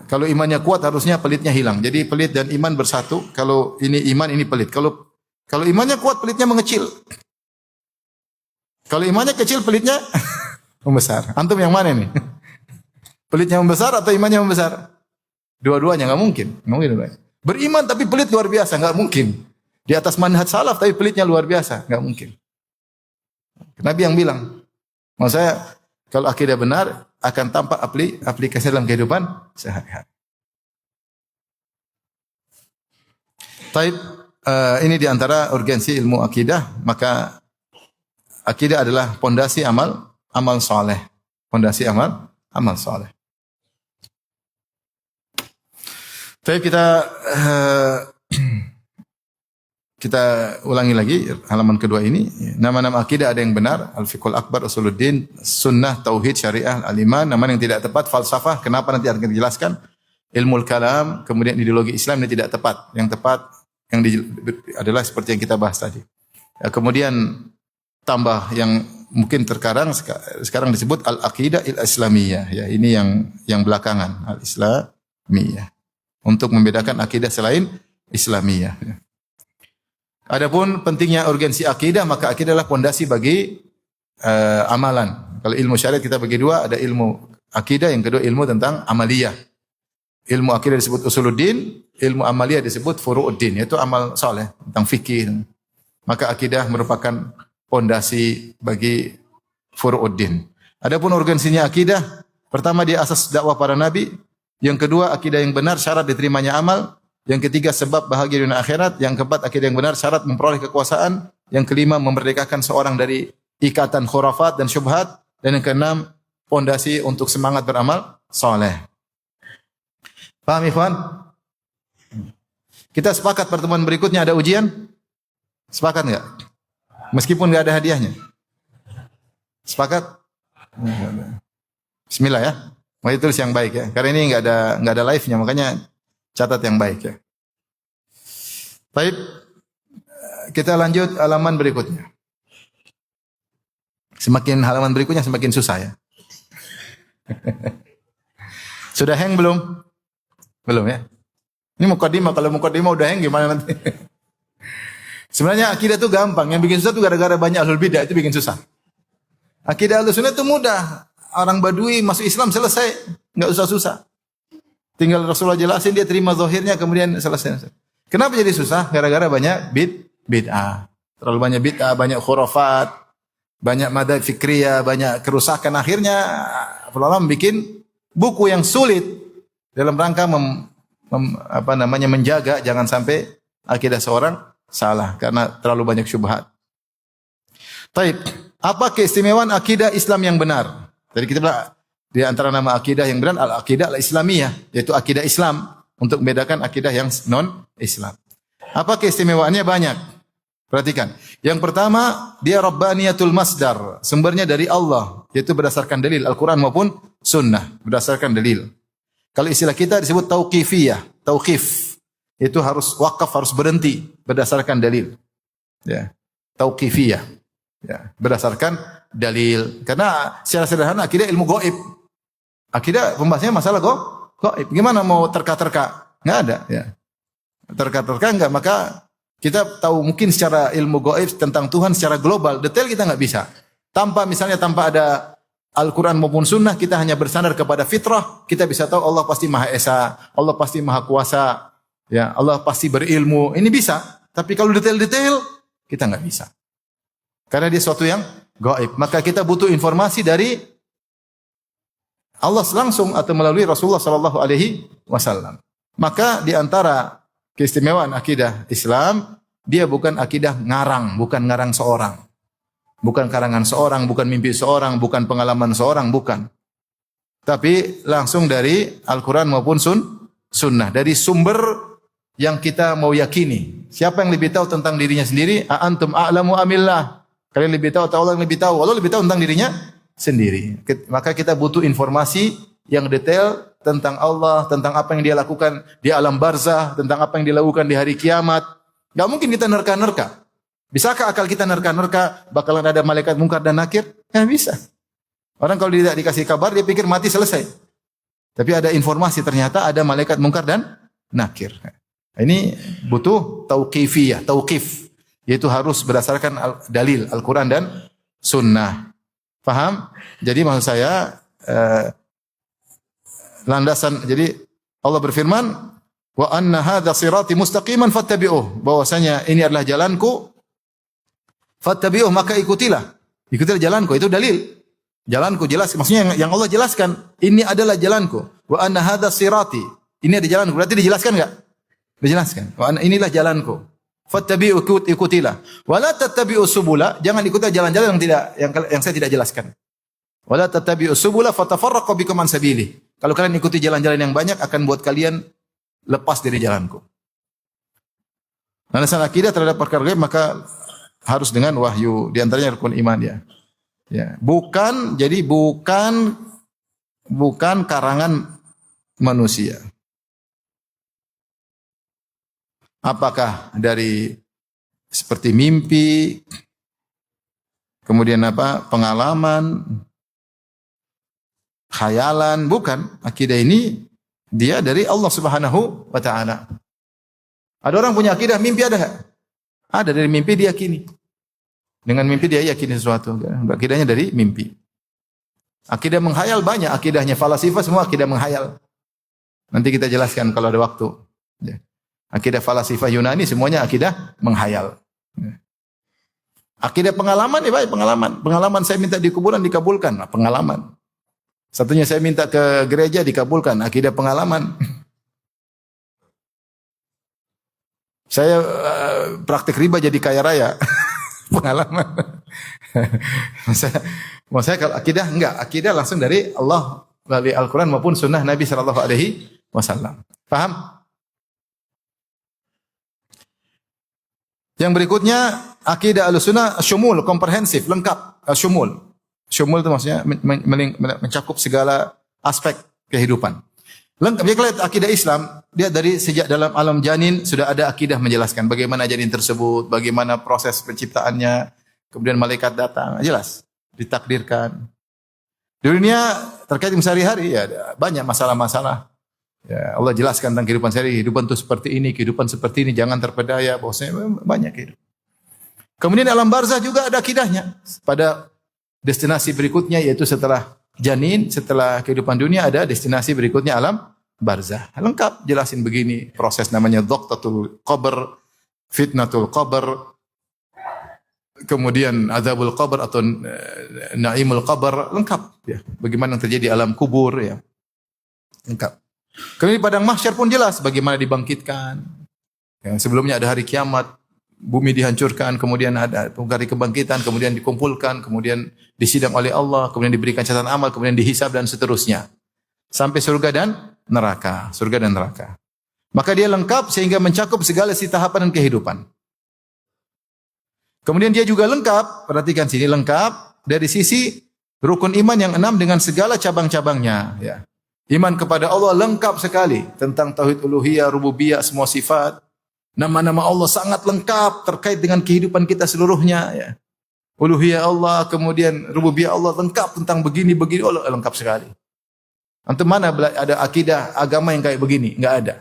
Kalau imannya kuat harusnya pelitnya hilang. Jadi pelit dan iman bersatu. Kalau ini iman, ini pelit. Kalau imannya kuat, pelitnya mengecil. Kalau imannya kecil, pelitnya membesar. Antum yang mana nih? Pelitnya membesar atau imannya membesar? Dua-duanya nggak mungkin. Beriman tapi pelit luar biasa, nggak mungkin. Di atas manhaj salaf tapi pelitnya luar biasa, nggak mungkin. Nabi yang bilang, maksud saya kalau akidah benar akan tampak aplikasi dalam kehidupan sehari-hari. Taib, ini diantara urgensi ilmu akidah. Maka akidah adalah pondasi amal saleh. Pondasi amal saleh. Tapi kita ulangi lagi halaman kedua ini. Nama-nama akidah ada yang benar, al-fiqhul akbar, usuluddin, sunnah, tauhid, syariah, al-iman. Nama yang tidak tepat, falsafah. Kenapa nanti akan dijelaskan? Ilmu kalam, kemudian ideologi Islam ini tidak tepat. Yang tepat adalah seperti yang kita bahas tadi. Ya, kemudian tambah yang mungkin terkadang sekarang disebut al-aqidah il-islamiyah. Ya, ini yang belakangan, al-islamiyah. Untuk membedakan akidah selain Islamiyah. Adapun pentingnya urgensi akidah, maka akidah adalah pondasi bagi amalan. Kalau ilmu syariat kita bagi dua, ada ilmu akidah, yang kedua ilmu tentang amaliyah. Ilmu akidah disebut usuluddin, ilmu amaliyah disebut furu'uddin, yaitu amal soleh, tentang fikih. Maka akidah merupakan pondasi bagi furu'uddin. Adapun urgensinya akidah, pertama dia asas dakwah para nabi, yang kedua akidah yang benar syarat diterimanya amal, yang ketiga sebab bahagia dunia akhirat, yang keempat akidah yang benar syarat memperoleh kekuasaan, yang kelima memerdekakan seorang dari ikatan khurafat dan syubhat, dan yang keenam pondasi untuk semangat beramal saleh. Paham ikhwan? Kita sepakat pertemuan berikutnya ada ujian? Sepakat enggak? Meskipun enggak ada hadiahnya. Sepakat? Bismillah ya. Mau tulis yang baik ya. Karena ini enggak ada live-nya, makanya catat yang baik ya. Baik. Kita lanjut halaman berikutnya. Semakin halaman berikutnya semakin susah ya. Sudah hang belum? Belum ya? Ini mukadimah, kalau mukadimah udah hang gimana nanti? Sebenarnya akidah itu gampang, yang bikin susah itu gara-gara banyak ahlul bidah, itu bikin susah. Akidah ahlus sunnah itu mudah. Orang Badui masuk Islam selesai, enggak usah susah. Tinggal Rasulullah jelasin, dia terima zahirnya, kemudian selesai. Kenapa jadi susah? Gara-gara banyak bid'ah. Terlalu banyak bid'ah, banyak khurafat, banyak madhab fikriyah, banyak kerusakan. Akhirnya ulama bikin buku yang sulit dalam rangka menjaga jangan sampai akidah seorang salah karena terlalu banyak syubhat. Taib, apa keistimewaan akidah Islam yang benar? Jadi kita bilang di antara nama akidah yang benar al-aqidah al-islamiyah, yaitu akidah Islam, untuk membedakan akidah yang non-Islam. Apa keistimewaannya? Banyak. Perhatikan. Yang pertama, dia rabbaniyatul masdar, sumbernya dari Allah, yaitu berdasarkan dalil Al-Qur'an maupun sunnah, berdasarkan dalil. Kalau istilah kita disebut tauqifiyah, tauqif. Itu harus wakaf, harus berhenti berdasarkan dalil. Ya. Tauqifiyah. Ya, berdasarkan dalil. Karena secara sederhana akidah ilmu gaib. Akidah pembahasannya masalah gaib. Gimana mau terka-terka? Enggak ada, ya. Terka-terka enggak, maka kita tahu mungkin secara ilmu gaib tentang Tuhan secara global, detail kita enggak bisa. Tanpa ada Al-Quran maupun Sunnah, kita hanya bersandar kepada fitrah, kita bisa tahu Allah pasti Maha Esa, Allah pasti Maha Kuasa, ya, Allah pasti berilmu. Ini bisa, tapi kalau detail-detail kita enggak bisa. Karena dia sesuatu yang gaib. Maka kita butuh informasi dari Allah langsung atau melalui Rasulullah sallallahu alaihi wasallam. Maka di antara keistimewaan akidah Islam, dia bukan akidah ngarang, bukan ngarang seorang. Bukan karangan seorang, bukan mimpi seorang, bukan pengalaman seorang, bukan. Tapi langsung dari Al-Quran maupun sunnah. Dari sumber yang kita mau yakini. Siapa yang lebih tahu tentang dirinya sendiri? A'antum a'lamu amillah. Kalian lebih tahu atau Allah yang lebih tahu? Allah lebih tahu tentang dirinya sendiri. Maka kita butuh informasi yang detail tentang Allah, tentang apa yang dia lakukan di alam barzah, tentang apa yang dilakukan di hari kiamat. Gak mungkin kita nerka-nerka. Bisakah akal kita nerka-nerka bakalan ada malaikat mungkar dan nakir? Ya bisa. Orang kalau tidak dikasih kabar, dia pikir mati selesai. Tapi ada informasi, ternyata ada malaikat mungkar dan nakir. Ini butuh tauqifiyah, tauqif. Yaitu harus berdasarkan dalil Al-Quran dan Sunnah. Faham? Jadi maksud saya landasan. Jadi Allah berfirman, wa anna hadza sirati mustaqiman fattabi'uh. Bahwasanya ini adalah jalanku, fattabi'uh, maka ikutilah. Ikutilah jalanku, itu dalil. Jalanku jelas, maksudnya yang Allah jelaskan, ini adalah jalanku. Wa anna hadza sirati. Ini ada jalanku. Berarti dijelaskan enggak? Dijelaskan. Wa anna inilah jalanku. Fattabi'u, ikutilah. Wala tattabi'u subula, jangan ikuti jalan-jalan yang saya tidak jelaskan. Wala tattabi'u subula fatafarraqu bikum an sabili. Kalau kalian ikuti jalan-jalan yang banyak akan buat kalian lepas dari jalanku. Landasan akidah terhadap perkara gaib maka harus dengan wahyu, di antaranya rukun iman ya. Ya, bukan karangan manusia. Apakah dari seperti mimpi, kemudian pengalaman, khayalan, bukan. Akidah ini dia dari Allah Subhanahu wa taala. Ada orang punya akidah mimpi, ada enggak? Ada dari mimpi diyakini. Dengan mimpi dia yakini sesuatu. Akidahnya dari mimpi. Akidah menghayal banyak. Akidahnya falasifah semua akidah menghayal. Nanti kita jelaskan kalau ada waktu. Ya. Akidah falasifah Yunani semuanya akidah menghayal. Ya. Akidah pengalaman, ya baik pengalaman. Pengalaman saya minta di kuburan dikabulkan. Nah, pengalaman. Satunya saya minta ke gereja dikabulkan. Akidah pengalaman. Saya praktik riba jadi kaya raya. Pengalaman. Mau saya kalau akidah enggak, akidah langsung dari Allah melalui Al-Quran maupun sunnah Nabi Sallallahu Alaihi Wasallam. Paham? Yang berikutnya akidah Ahlussunnah syumul, komprehensif, lengkap. Syumul. Syumul itu maksudnya mencakup segala aspek kehidupan. Lengkap. Dia lihat akidah Islam, dia dari sejak dalam alam janin sudah ada akidah menjelaskan bagaimana janin tersebut, bagaimana proses penciptaannya, kemudian malaikat datang, jelas, ditakdirkan. Di dunia terkait dengan sehari-hari ya banyak masalah-masalah. Ya, Allah jelaskan tentang kehidupan sehari, kehidupan itu seperti ini, kehidupan seperti ini, jangan terpedaya, bahwasanya banyak kehidupan. Kemudian alam barzah juga ada akidahnya. Pada destinasi berikutnya yaitu setelah janin, setelah kehidupan dunia ada destinasi berikutnya alam barzah. Lengkap jelasin begini, proses namanya dhaqtatul qabr, fitnatul qabr, kemudian azabul qabr atau naimul qabr, lengkap ya. Bagaimana yang terjadi di alam kubur ya. Lengkap. Kemudian di padang mahsyar pun jelas bagaimana dibangkitkan. Yang sebelumnya ada hari kiamat, bumi dihancurkan, kemudian ada hari kebangkitan, kemudian dikumpulkan, kemudian disidang oleh Allah, kemudian diberikan catatan amal, kemudian dihisab dan seterusnya. Sampai surga dan neraka, surga dan neraka. Maka dia lengkap sehingga mencakup segala isi tahapan dan kehidupan. Kemudian dia juga lengkap, perhatikan sini lengkap dari sisi rukun iman yang 6 dengan segala cabang-cabangnya, ya. Iman kepada Allah lengkap sekali tentang tauhid uluhiyah, rububiyah, semua sifat. Nama-nama Allah sangat lengkap terkait dengan kehidupan kita seluruhnya ya. Uluhiyah Allah, kemudian rububiyah Allah lengkap tentang begini-begini, Allah lengkap sekali. Antum mana ada akidah agama yang kayak begini? Enggak ada.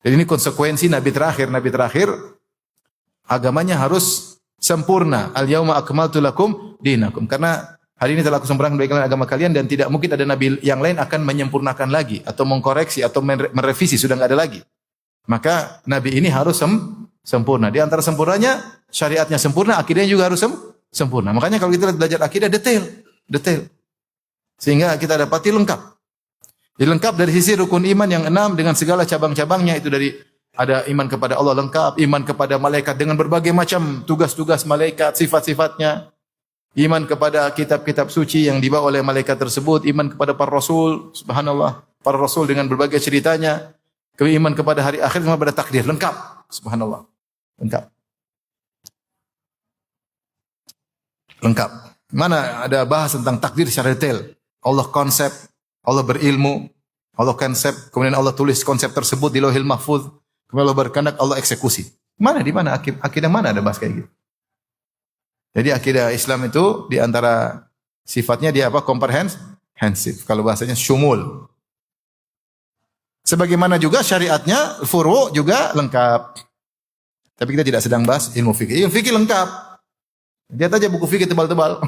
Jadi ini konsekuensi Nabi terakhir agamanya harus sempurna. Al-yauma akmaltu lakum dinakum. Karena hari ini telah aku sempurnakan bagi kalian agama kalian dan tidak mungkin ada nabi yang lain akan menyempurnakan lagi atau mengkoreksi atau merevisi, sudah enggak ada lagi. Maka Nabi ini harus sempurna. Di antara sempurnanya, syariatnya sempurna, akidahnya juga harus sempurna. Makanya kalau kita belajar akidah detail. Sehingga kita dapati lengkap. Jadi lengkap dari sisi rukun iman yang 6 dengan segala cabang-cabangnya, itu dari ada iman kepada Allah lengkap, iman kepada malaikat dengan berbagai macam tugas-tugas malaikat, sifat-sifatnya, iman kepada kitab-kitab suci yang dibawa oleh malaikat tersebut, iman kepada para rasul, subhanallah, para rasul dengan berbagai ceritanya, iman kepada hari akhir, iman kepada takdir, lengkap. Subhanallah. Lengkap. Mana ada bahas tentang takdir secara detail. Allah konsep, Allah berilmu, Allah konsep, kemudian Allah tulis konsep tersebut di Lauhil Mahfuz, kemudian Allah berkehendak, Allah eksekusi. Mana di mana akidah mana ada bahas kayak gitu. Jadi akidah Islam itu di antara sifatnya dia apa? Komprehensif. Kalau bahasanya syumul. Sebagaimana juga syariatnya, furu' juga lengkap. Tapi kita tidak sedang bahas ilmu fikih. Ilmu fikih lengkap. Lihat aja buku fikih tebal-tebal.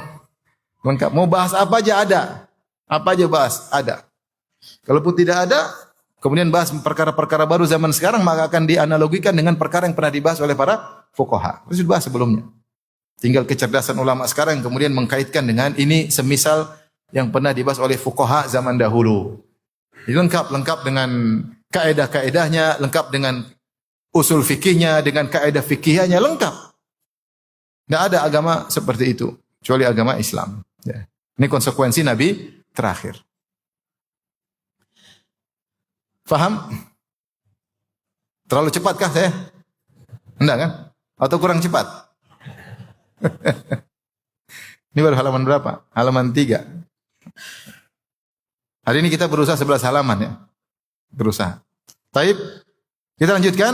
Lengkap. Mau bahas apa aja ada. Apa aja bahas, ada. Kalaupun tidak ada, kemudian bahas perkara-perkara baru zaman sekarang, maka akan dianalogikan dengan perkara yang pernah dibahas oleh para fuqaha. Itu sudah bahas sebelumnya. Tinggal kecerdasan ulama sekarang yang kemudian mengkaitkan dengan ini semisal yang pernah dibahas oleh fuqaha zaman dahulu. Jadi lengkap dengan kaedah-kaedahnya, lengkap dengan usul fikihnya, dengan kaedah fikihnya, lengkap. Tidak ada agama seperti itu, kecuali agama Islam. Ya. Ini konsekuensi Nabi terakhir. Faham? Terlalu cepatkah saya? Enggak kan? Atau kurang cepat? Ini baru halaman berapa? Halaman 3. Hari ini kita berusaha 11 halaman ya. Berusaha. Baik, kita lanjutkan.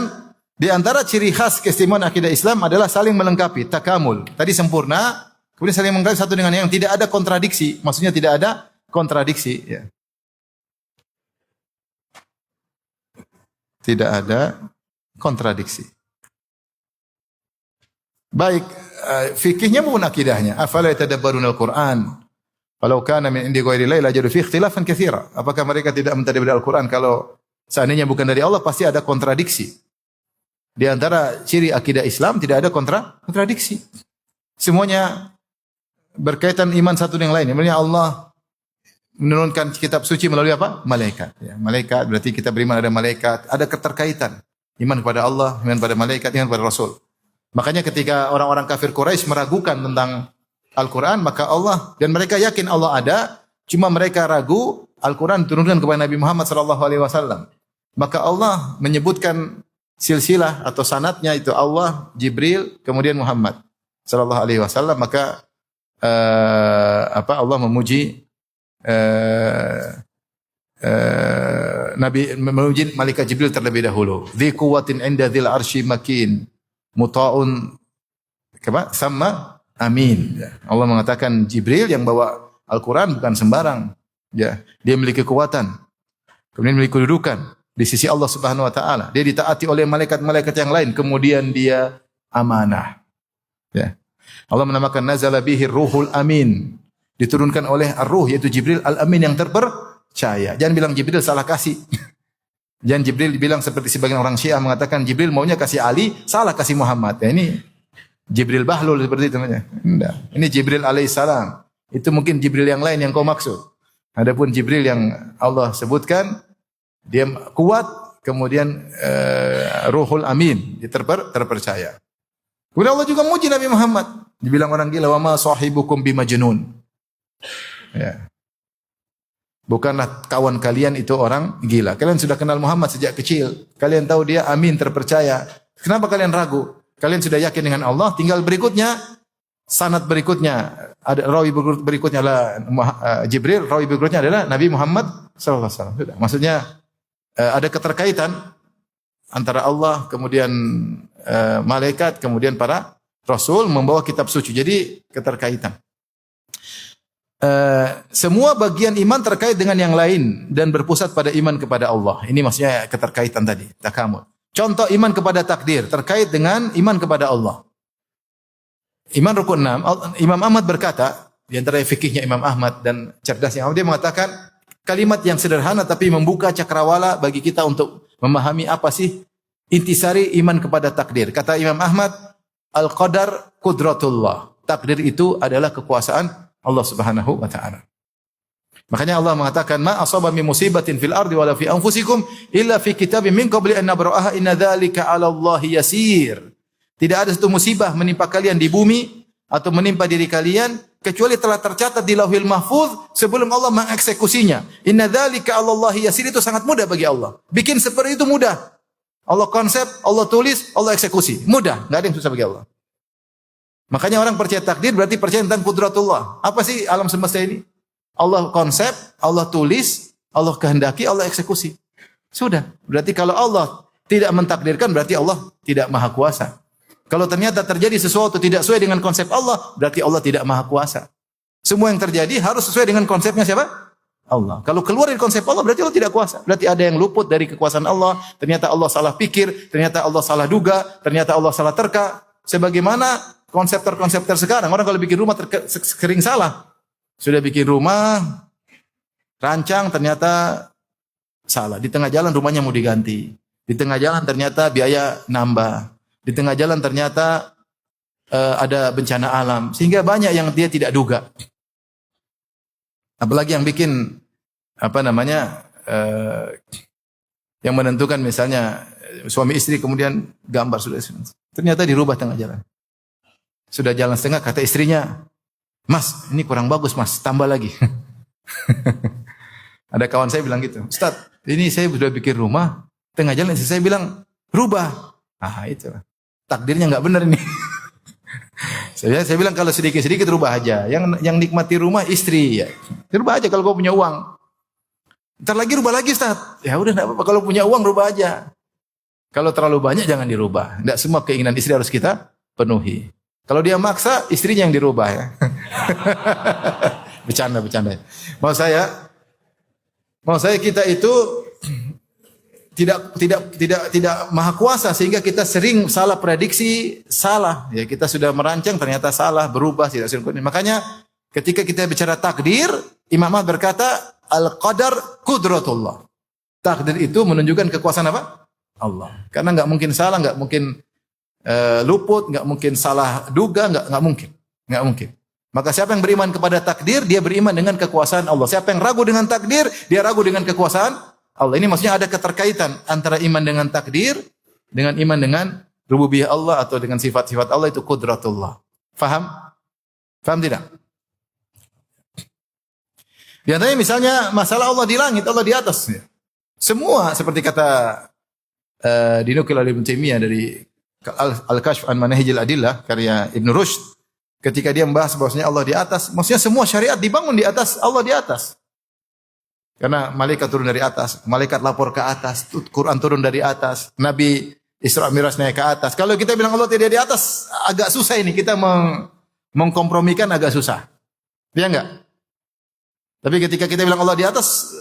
Di antara ciri khas keistimewaan akidah Islam adalah saling melengkapi, takamul. Tadi sempurna, kemudian saling melengkapi satu dengan yang tidak ada kontradiksi. Maksudnya tidak ada kontradiksi. Ya. Tidak ada kontradiksi. Baik fikihnya maupun akidahnya. Afala yatadabbaruna al-Qur'an? Kalau kana min indi ghairi Allah lajadu fi ikhtilafan katsira. Apakah mereka tidak mentadabburi Al-Qur'an? Kalau seandainya bukan dari Allah pasti ada kontradiksi. Di antara ciri akidah Islam tidak ada kontradiksi. Semuanya berkaitan iman satu dengan lain. Namanya Allah menurunkan kitab suci melalui apa? Malaikat. Ya, malaikat berarti kita beriman ada malaikat, ada keterkaitan. Iman kepada Allah, iman kepada malaikat, iman kepada Rasul. Makanya ketika orang-orang kafir Quraisy meragukan tentang Al-Quran, maka Allah, dan mereka yakin Allah ada, cuma mereka ragu, Al-Quran diturunkan kepada Nabi Muhammad SAW. Maka Allah menyebutkan silsilah atau sanadnya itu Allah, Jibril, kemudian Muhammad SAW. Maka Allah memuji Nabi, memuji malaikat Jibril terlebih dahulu. Dzi quwwatin 'inda dzil arsy makin muta'un sama amin. Allah mengatakan Jibril yang bawa Al-Quran bukan sembarang. Ya, dia memiliki kekuatan. Kemudian memiliki kedudukan di sisi Allah Subhanahu wa taala. Dia ditaati oleh malaikat-malaikat yang lain, kemudian dia amanah. Ya. Allah menamakan nazala bihi ruhul amin. Diturunkan oleh ar-ruh yaitu Jibril al-amin yang terpercaya. Jangan bilang Jibril salah kasih. Jangan Jibril bilang seperti sebagian orang Syiah mengatakan Jibril maunya kasih Ali, salah kasih Muhammad. Ya, ini Jibril Bahlul seperti itu namanya. Enggak. Ini Jibril alaihissalam. Itu mungkin Jibril yang lain yang kau maksud. Adapun Jibril yang Allah sebutkan, dia kuat, kemudian Ruhul Amin, dia terpercaya. Kemudian Allah juga muji Nabi Muhammad. Dibilang orang gila, wa ma sahibukum bimajnun. Ya. Bukanlah kawan kalian itu orang gila. Kalian sudah kenal Muhammad sejak kecil. Kalian tahu dia amin, terpercaya. Kenapa kalian ragu? Kalian sudah yakin dengan Allah, tinggal berikutnya, sanad berikutnya, ada rawi berikutnya adalah Jibril, rawi berikutnya adalah Nabi Muhammad SAW. Sudah. Maksudnya ada keterkaitan antara Allah, kemudian malaikat, kemudian para Rasul membawa kitab suci. Jadi keterkaitan. Semua bagian iman terkait dengan yang lain dan berpusat pada iman kepada Allah. Ini maksudnya keterkaitan tadi, takamul. Contoh iman kepada takdir terkait dengan iman kepada Allah. Iman rukun 6. Imam Ahmad berkata, di antara fikihnya Imam Ahmad dan cerdasnya, dia mengatakan kalimat yang sederhana tapi membuka cakrawala bagi kita untuk memahami apa sih intisari iman kepada takdir. Kata Imam Ahmad, al-qadar qudratullah. Takdir itu adalah kekuasaan Allah Subhanahu wa taala. Makanya Allah mengatakan ma asaba min musibatin fil ardi wala fi anfusikum illa fi kitabim min qabli an nabra'aha inna dzalika 'ala Allah yasir. Tidak ada satu musibah menimpa kalian di bumi atau menimpa diri kalian kecuali telah tercatat di Lauhil Mahfuz sebelum Allah mengeksekusinya. Inna dzalika 'ala Allah yasir, itu sangat mudah bagi Allah. Bikin seperti itu mudah. Allah konsep, Allah tulis, Allah eksekusi. Mudah, enggak ada yang susah bagi Allah. Makanya orang percaya takdir berarti percaya tentang kudratullah. Apa sih alam semesta ini? Allah konsep, Allah tulis, Allah kehendaki, Allah eksekusi. Sudah. Berarti kalau Allah tidak mentakdirkan berarti Allah tidak maha kuasa. Kalau ternyata terjadi sesuatu tidak sesuai dengan konsep Allah, berarti Allah tidak maha kuasa. Semua yang terjadi harus sesuai dengan konsepnya siapa? Allah. Kalau keluar dari konsep Allah berarti Allah tidak kuasa. Berarti ada yang luput dari kekuasaan Allah. Ternyata Allah salah pikir, ternyata Allah salah duga, ternyata Allah salah terka. Sebagaimana konseptor sekarang, orang kalau bikin rumah sering salah. Sudah bikin rumah, rancang ternyata salah. Di tengah jalan rumahnya mau diganti. Di tengah jalan ternyata biaya nambah. Di tengah jalan ternyata ada bencana alam. Sehingga banyak yang dia tidak duga. Apalagi yang bikin yang menentukan misalnya suami istri kemudian gambar sudah ternyata dirubah tengah jalan. Sudah jalan setengah kata istrinya, Mas, ini kurang bagus mas, tambah lagi. Ada kawan saya bilang gitu, Ustaz, ini saya sudah bikin rumah, tengah jalan istri saya bilang, rubah. Ah itu, takdirnya nggak benar ini. Saya bilang kalau sedikit-sedikit rubah aja. Yang nikmati rumah istri ya. Rubah aja kalau kau punya uang. Ntar lagi rubah lagi Ustaz. Ya udah enggak apa-apa, kalau punya uang rubah aja. Kalau terlalu banyak jangan dirubah. Enggak semua keinginan istri harus kita penuhi. Kalau dia maksa, istrinya yang dirubah ya. Bercanda. Mau saya kita itu tidak maha kuasa sehingga kita sering salah prediksi, salah. Ya, kita sudah merancang ternyata salah, berubah tidak sesuai. Makanya ketika kita bicara takdir, Imam Ahmad berkata al-qadar qudratullah. Takdir itu menunjukkan kekuasaan apa? Allah. Karena nggak mungkin salah, nggak mungkin luput, nggak mungkin salah duga, nggak mungkin. Maka siapa yang beriman kepada takdir, dia beriman dengan kekuasaan Allah. Siapa yang ragu dengan takdir, dia ragu dengan kekuasaan Allah. Ini maksudnya ada keterkaitan antara iman dengan takdir, dengan iman dengan rububiyah Allah atau dengan sifat-sifat Allah, itu qudratullah. Faham? Faham tidak? Di antaranya misalnya masalah Allah di langit, Allah di atas. Semua seperti kata dinukil oleh Ibnu Taimiyah dari Al-Kashf an Manahijil Adillah karya Ibnu Rushd, ketika dia membahas bahwasanya Allah di atas, maksudnya semua syariat dibangun di atas, Allah di atas. Karena malaikat turun dari atas, malaikat lapor ke atas, Quran turun dari atas, Nabi Isra Mi'raj naik ke atas. Kalau kita bilang Allah tidak di atas, agak susah ini, kita mengkompromikan agak susah. Iya enggak? Tapi ketika kita bilang Allah di atas,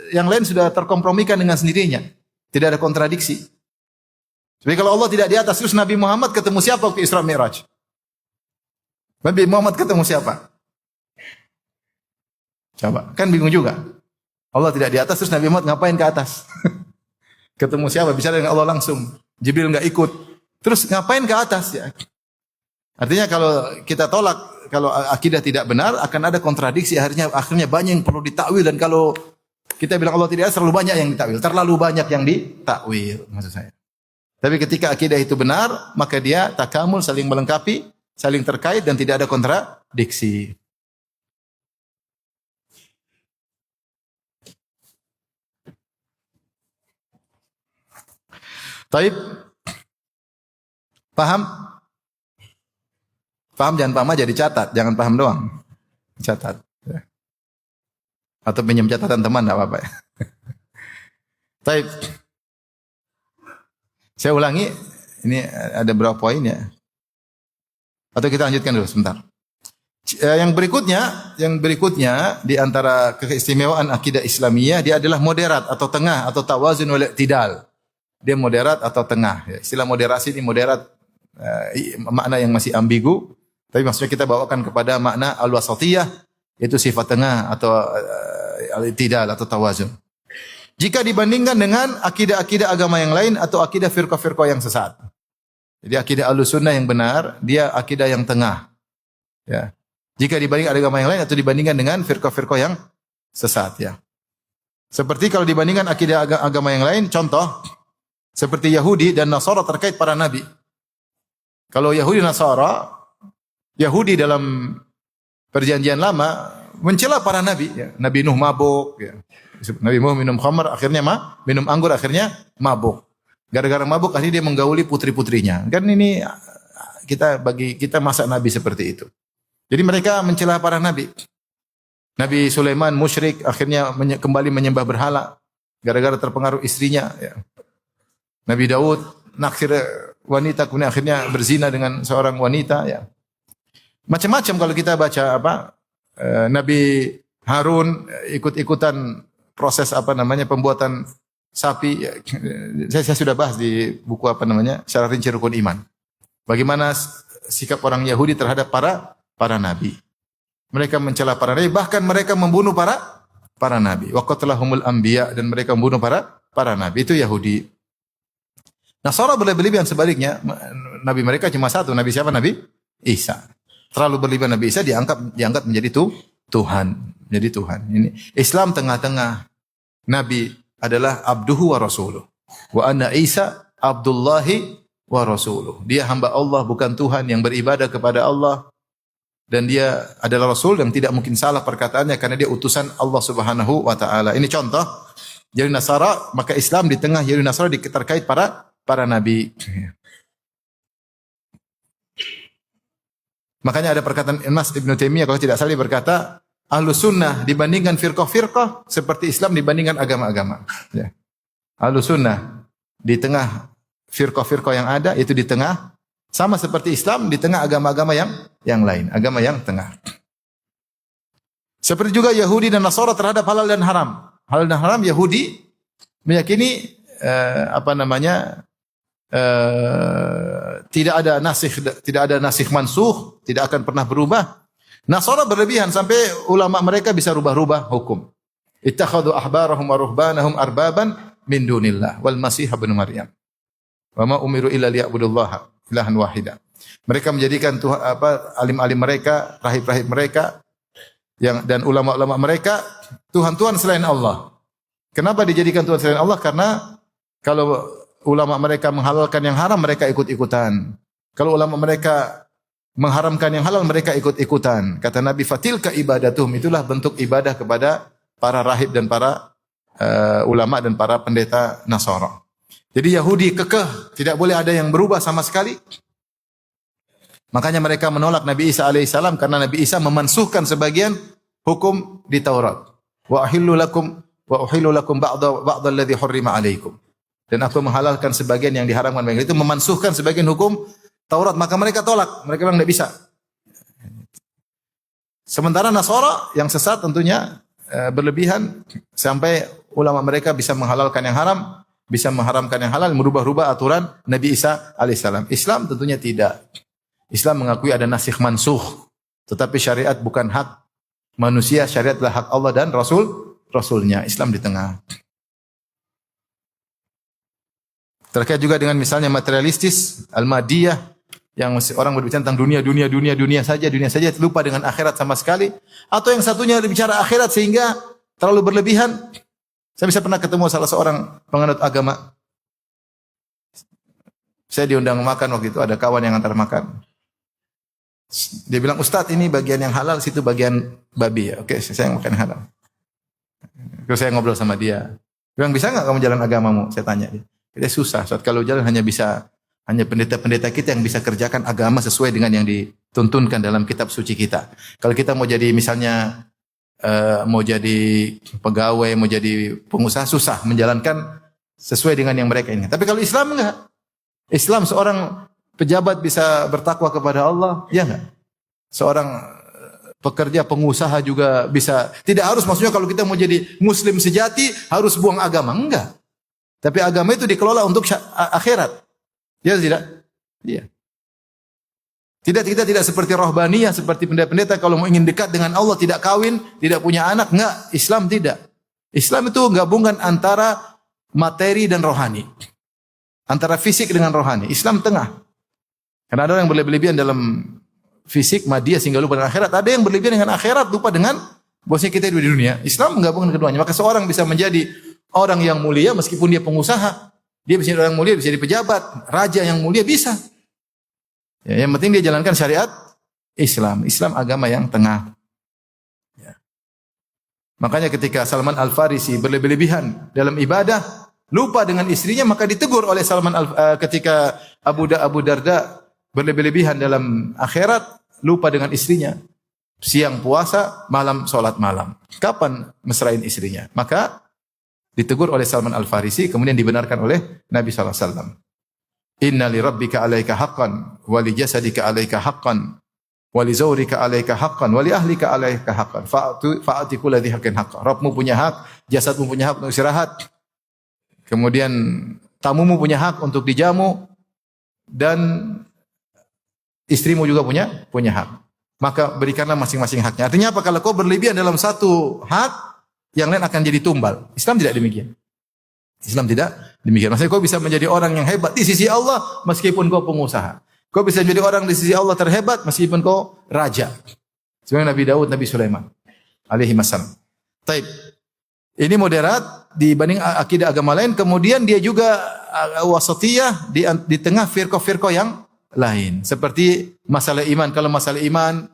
yang lain sudah terkompromikan dengan sendirinya. Tidak ada kontradiksi. Tapi kalau Allah tidak di atas, terus Nabi Muhammad ketemu siapa waktu Isra Mi'raj? Nabi Muhammad ketemu siapa? Coba, kan bingung juga. Allah tidak di atas, terus Nabi Muhammad ngapain ke atas? Ketemu siapa? Bicara dengan Allah langsung. Jibril nggak ikut. Terus ngapain ke atas? Ya. Artinya kalau kita tolak, kalau akidah tidak benar, akan ada kontradiksi. Akhirnya banyak yang perlu ditakwil. Dan kalau kita bilang Allah tidak ada, terlalu banyak yang ditakwil. Terlalu banyak yang ditakwil, maksud saya. Tapi ketika akidah itu benar, maka dia takamul, saling melengkapi, saling terkait, dan tidak ada kontradiksi. Taib, paham? Paham, jangan paham aja, dicatat, jangan paham doang. Catat. Atau pinjam catatan teman, enggak apa-apa. Taib. Saya ulangi, ini ada berapa poin ya? Atau kita lanjutkan dulu sebentar. Yang berikutnya di antara keistimewaan akidah Islamiyah, dia adalah moderat atau tengah atau tawazun wal i'tidal. Dia moderat atau tengah. Istilah moderasi ini moderat, makna yang masih ambigu, tapi maksudnya kita bawakan kepada makna al-wasatiyah, yaitu sifat tengah atau al-i'tidal atau tawazun. Jika dibandingkan dengan akidah-akidah agama yang lain atau akidah firqah-firqah yang sesat. Jadi akidah Ahlussunnah yang benar, dia akidah yang tengah. Ya. Jika dibandingkan agama yang lain atau dibandingkan dengan firqah-firqah yang sesat, ya. Seperti kalau dibandingkan akidah agama yang lain, contoh seperti Yahudi dan Nasara terkait para nabi. Kalau Yahudi Nasara, Yahudi dalam perjanjian lama mencela para nabi, ya. Nabi Nuh mabuk, ya. Nabi Nuh minum khamar, akhirnya minum anggur, akhirnya mabuk. Gara-gara mabuk akhirnya dia menggauli putri-putrinya. Kan ini bagi kita masa nabi seperti itu. Jadi mereka mencela para nabi. Nabi Sulaiman musyrik, akhirnya kembali menyembah berhala gara-gara terpengaruh istrinya, ya. Nabi Daud naksir wanita, kemudian akhirnya berzina dengan seorang wanita, ya. Macam-macam kalau kita baca Nabi Harun ikut-ikutan proses pembuatan sapi. Saya sudah bahas di buku Syarah Rinci Rukun Iman. Bagaimana sikap orang Yahudi terhadap para nabi. Mereka mencela para nabi, bahkan mereka membunuh para nabi. Wa qatlahumul anbiya, dan mereka membunuh para nabi. Itu Yahudi. Nasara berlebihan sebaliknya. Nabi mereka cuma satu. Nabi siapa? Nabi Isa. Terlalu berlebihan Nabi Isa diangkat menjadi Tuhan. Jadi Tuhan. Ini Islam tengah-tengah. Nabi adalah abduhu wa rasuluh. Wa anna Isa abdullahi wa rasuluh. Dia hamba Allah, bukan Tuhan, yang beribadah kepada Allah. Dan dia adalah Rasul yang tidak mungkin salah perkataannya karena dia utusan Allah Subhanahu wa taala. Ini contoh. Jadi Nasara, maka Islam di tengah Yahudi Nasara terkait para nabi. Makanya ada perkataan Mas Ibnu Taimiyah kalau tidak salah berkata, Ahlussunnah dibandingkan firqah-firqah seperti Islam dibandingkan agama-agama. Ya. Ahlussunnah di tengah firqah-firqah yang ada, itu di tengah, sama seperti Islam di tengah agama-agama yang lain, agama yang tengah. Seperti juga Yahudi dan Nasara terhadap halal dan haram. Halal dan haram, Yahudi meyakini apa namanya? Tidak ada nasikh mansukh, tidak akan pernah berubah. Nasara berlebihan sampai ulama mereka bisa rubah-rubah hukum. Ittakhadhu ahbarahum wa ruhbanahum arbaban min dunillah wal masih ibnu Maryam. Wa ma umiru illa liya'budullaha ilahan wahida. Mereka menjadikan Tuhan alim-alim mereka, rahib-rahib mereka dan ulama-ulama mereka tuhan-tuhan selain Allah. Kenapa dijadikan tuhan selain Allah? Karena kalau ulama mereka menghalalkan yang haram, mereka ikut-ikutan. Kalau ulama mereka mengharamkan yang halal, mereka ikut-ikutan. Kata Nabi, fatilka ibadatuhum, itulah bentuk ibadah kepada para rahib dan para ulama dan para pendeta Nasara. Jadi Yahudi kekeh, tidak boleh ada yang berubah sama sekali. Makanya mereka menolak Nabi Isa alaihissalam karena Nabi Isa memansuhkan sebagian hukum di Taurat. Wa uhillu lakum ba'da alladhi hurrima alaikum. Dan aku menghalalkan sebagian yang diharamkan bagi itu, memansuhkan sebagian hukum Taurat. Maka mereka tolak, mereka bilang tidak bisa. Sementara Nasara yang sesat tentunya berlebihan sampai ulama mereka bisa menghalalkan yang haram, bisa mengharamkan yang halal, merubah-rubah aturan Nabi Isa alaihissalam. Islam tentunya tidak. Islam mengakui ada nasikh mansukh, tetapi syariat bukan hak manusia, syariatlah hak Allah dan Rasulnya. Islam di tengah. Terkait juga dengan misalnya materialistis, al-madiyah, yang orang berbicara tentang dunia saja, lupa dengan akhirat sama sekali. Atau yang satunya berbicara akhirat sehingga terlalu berlebihan. Saya pernah ketemu salah seorang penganut agama. Saya diundang makan waktu itu, ada kawan yang antar makan. Dia bilang, Ustadz ini bagian yang halal, situ bagian babi ya. Oke, saya yang makan halal. Terus saya ngobrol sama dia. Dia bilang, bisa nggak kamu jalan agamamu? Saya tanya dia. Dia susah, saat kalau jalan hanya pendeta-pendeta kita yang bisa kerjakan agama sesuai dengan yang dituntunkan dalam kitab suci kita. Kalau kita mau jadi misalnya mau jadi pegawai, mau jadi pengusaha, susah menjalankan sesuai dengan yang mereka inginkan. Tapi kalau Islam enggak. Islam seorang pejabat bisa bertakwa kepada Allah, ya enggak? Seorang pekerja, pengusaha juga bisa. Tidak harus maksudnya kalau kita mau jadi muslim sejati harus buang agama, enggak. Tapi agama itu dikelola untuk akhirat. Ya tidak? Iya. Kita tidak seperti rohbaniyah, seperti pendeta-pendeta kalau mau ingin dekat dengan Allah tidak kawin, tidak punya anak, enggak. Islam tidak. Islam itu gabungan antara materi dan rohani. Antara fisik dengan rohani. Islam tengah. Karena ada orang yang berlebihan dalam fisik, madiyah sehingga lupa dengan akhirat. Ada yang berlebihan dengan akhirat, lupa dengan bosnya kita di dunia. Islam menggabungkan keduanya. Maka seorang bisa menjadi orang yang mulia meskipun dia pengusaha. Dia bisa jadi orang mulia, bisa jadi pejabat. Raja yang mulia bisa. Ya, yang penting dia jalankan syariat Islam. Islam agama yang tengah. Ya. Makanya ketika Salman Al-Farisi berlebihan dalam ibadah, lupa dengan istrinya, maka ditegur oleh ketika Abu Darda berlebihan dalam akhirat, lupa dengan istrinya. Siang puasa, malam sholat malam. Kapan mesrain istrinya? Maka ditegur oleh Salman Al-Farisi, kemudian dibenarkan oleh Nabi SAW. Inna li rabbika alaika haqqan, wa li jasadika alaika haqqan, wa li zawrika alaika haqqan, wa li ahlika alaika haqqan. Fa'ati kulladhi haqqin haqqa. Rabbmu punya hak, jasadmu punya hak untuk istirahat. Kemudian tamumu punya hak untuk dijamu dan istrimu juga punya hak. Maka berikanlah masing-masing haknya. Artinya apa? Kalau kau berlebihan dalam satu hak, yang lain akan jadi tumbal. Islam tidak demikian. Islam tidak demikian. Maksudnya kau bisa menjadi orang yang hebat di sisi Allah meskipun kau pengusaha. Kau bisa menjadi orang di sisi Allah terhebat meskipun kau raja. Seperti Nabi Daud, Nabi Sulaiman alaihi wassalam. Taib. Ini moderat dibanding akidah agama lain. Kemudian dia juga wasatiyah di tengah firqah-firqah yang lain. Seperti masalah iman. Kalau masalah iman,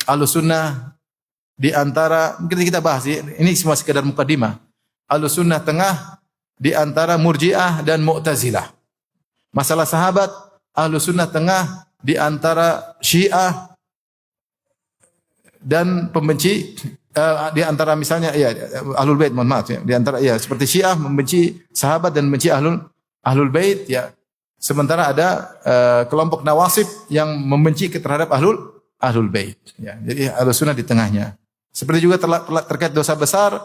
Ahlussunnah di antara, mungkin kita bahas, ini semua sekedar mukadimah. Ahlussunnah tengah di antara Murji'ah dan Mu'tazilah. Masalah sahabat, Ahlussunnah tengah di antara Syiah dan pembenci, di antara misalnya ya Ahlul Bait, mohon maaf ya, di antara ya seperti Syiah membenci sahabat dan membenci Ahlul Bait ya. Sementara ada kelompok Nawasib yang membenci terhadap Ahlul Bait ya. Jadi Ahlussunnah di tengahnya. Seperti juga terkait dosa besar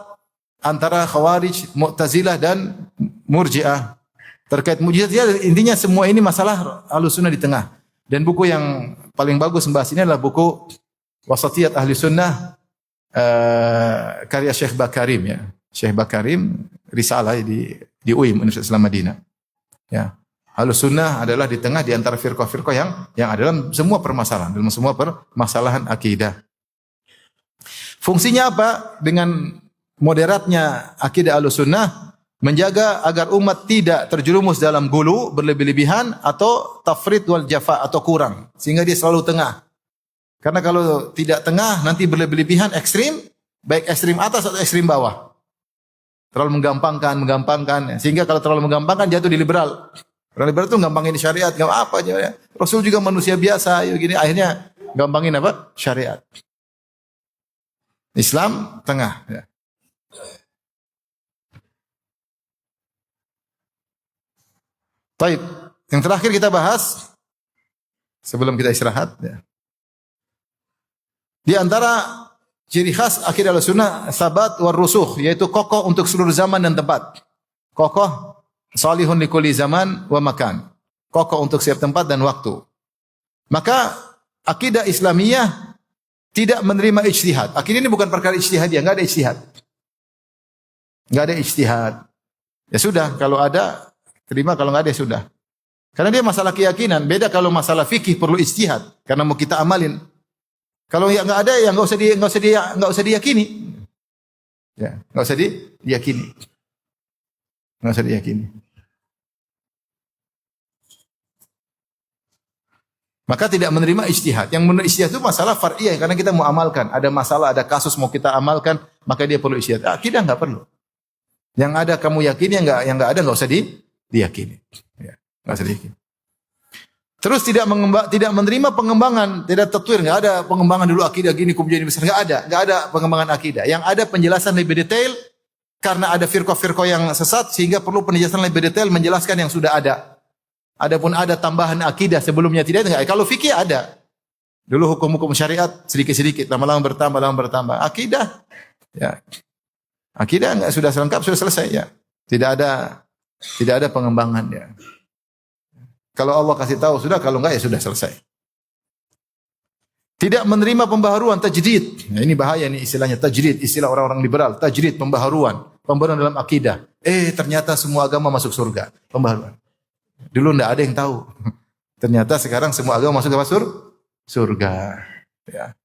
antara Khawarij, Mu'tazilah dan Murji'ah. Terkait mujizat, intinya semua ini masalah Ahlussunnah di tengah. Dan buku yang paling bagus membahas ini adalah buku Wasatiyat Ahli Sunnah karya Syekh Bakarim ya. Syekh Bakarim risalah di UIM Universitas Islam Madinah. Ya. Ahlussunnah adalah di tengah di antara firqah-firqah yang ada dalam semua permasalahan akidah. Fungsinya apa? Dengan moderatnya akidah Ahlussunnah menjaga agar umat tidak terjerumus dalam gulu berlebih-lebihan atau tafrid wal jafa atau kurang, sehingga dia selalu tengah. Karena kalau tidak tengah nanti berlebih-lebihan ekstrim, baik ekstrim atas atau ekstrim bawah. Terlalu menggampangkan, sehingga kalau terlalu menggampangkan jatuh di liberal. Orang liberal itu gampangin syariat, enggak apa aja ya. Rasul juga manusia biasa, gini akhirnya gampangin apa? Syariat. Islam tengah ya. Baik, yang terakhir kita bahas sebelum kita istirahat ya. Di antara ciri khas akidah Ahlussunnah sabat war rusukh, yaitu kokoh untuk seluruh zaman dan tempat. Kokoh salihun likulli zaman wa makan. Kokoh untuk setiap tempat dan waktu. Maka akidah Islamiyah tidak menerima ijtihad. Akidah ini bukan perkara ijtihadiyah, enggak ada ijtihad. Enggak ada ijtihad. Ya sudah, kalau ada terima, kalau enggak ada ya sudah. Karena dia masalah keyakinan. Beda kalau masalah fikih perlu ijtihad karena mau kita amalin. Kalau yang enggak ada ya enggak usah diyakini. Ya, enggak usah diyakini. Enggak usah diyakini. Maka tidak menerima ijtihad. Yang menerima ijtihad itu masalah far'iyah karena kita mau amalkan. Ada masalah, ada kasus mau kita amalkan, maka dia perlu ijtihad. Akidah enggak perlu. Yang ada kamu yakini, yang enggak ada enggak usah diyakini. Ya, enggak usah diyakini. Terus tidak menerima pengembangan, tidak tatwir, enggak ada pengembangan dulu akidah gini kemudian besar, enggak ada pengembangan akidah. Yang ada penjelasan lebih detail karena ada firqah-firqah yang sesat sehingga perlu penjelasan lebih detail menjelaskan yang sudah ada. Adapun ada tambahan akidah sebelumnya tidak ada. Kalau fikih ada. Dulu hukum-hukum syariat sedikit-sedikit, lama-lama bertambah. Akidah ya. Akidah enggak sudah lengkap, sudah selesai ya. Tidak ada pengembangan ya. Kalau Allah kasih tahu sudah, kalau enggak ya sudah selesai. Tidak menerima pembaharuan, tajdid. Nah, ini bahaya nih istilahnya tajdid, istilah orang-orang liberal, tajdid, pembaharuan dalam akidah. Ternyata semua agama masuk surga, pembaharuan. Dulu enggak ada yang tahu. Ternyata sekarang semua agama masuk ke surga. Ya.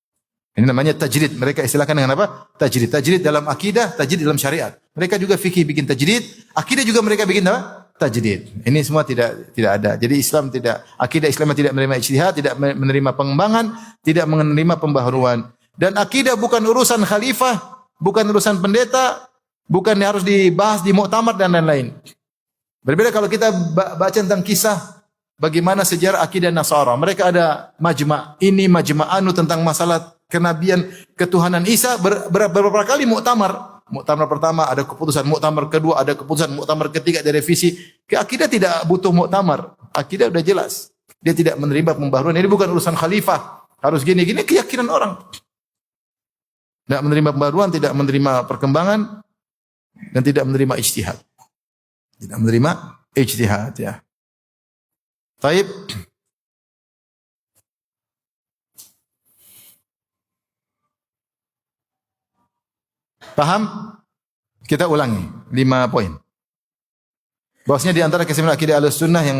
Ini namanya tajdid. Mereka istilahkan dengan apa? Tajdid. Tajdid dalam akidah, tajdid dalam syariat. Mereka juga fikih bikin tajdid, akidah juga mereka bikin apa? Tajdid. Ini semua tidak ada. Jadi Islam akidah Islam tidak menerima ijtihad, tidak menerima pengembangan, tidak menerima pembaharuan. Dan akidah bukan urusan khalifah, bukan urusan pendeta, bukan yang harus dibahas di muktamar dan lain-lain. Berbeda kalau kita baca tentang kisah bagaimana sejarah akidah Nasara. Mereka ada majma' tentang masalah kenabian ketuhanan Isa beberapa kali muktamar. Muktamar pertama ada keputusan, muktamar kedua ada keputusan, muktamar ketiga ada revisi. Akidah tidak butuh muktamar. Akidah udah jelas. Dia tidak menerima pembaharuan. Ini bukan urusan khalifah. Harus gini-gini keyakinan orang. Tidak menerima pembaharuan, tidak menerima perkembangan dan tidak menerima ijtihad. Tidak menerima ijtihad ya. Taib. Paham? Kita ulangi 5 poin. Bahwasanya di antara kesimpulan akidah Ahlussunnah yang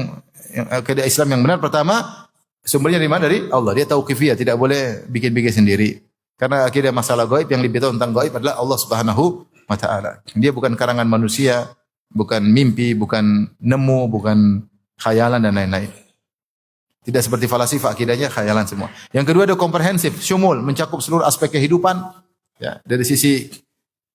akidah Islam yang benar, pertama sumbernya dari mana? Dari Allah. Dia tauqifiyah, tidak boleh bikin-bikin sendiri. Karena akidah masalah gaib yang lebih tahu tentang gaib adalah Allah Subhanahu wa taala. Dia bukan karangan manusia, bukan mimpi, bukan nemu, bukan khayalan dan lain-lain. Tidak seperti falasifah, akidahnya khayalan semua. Yang kedua ada komprehensif, syumul, mencakup seluruh aspek kehidupan. Ya, dari sisi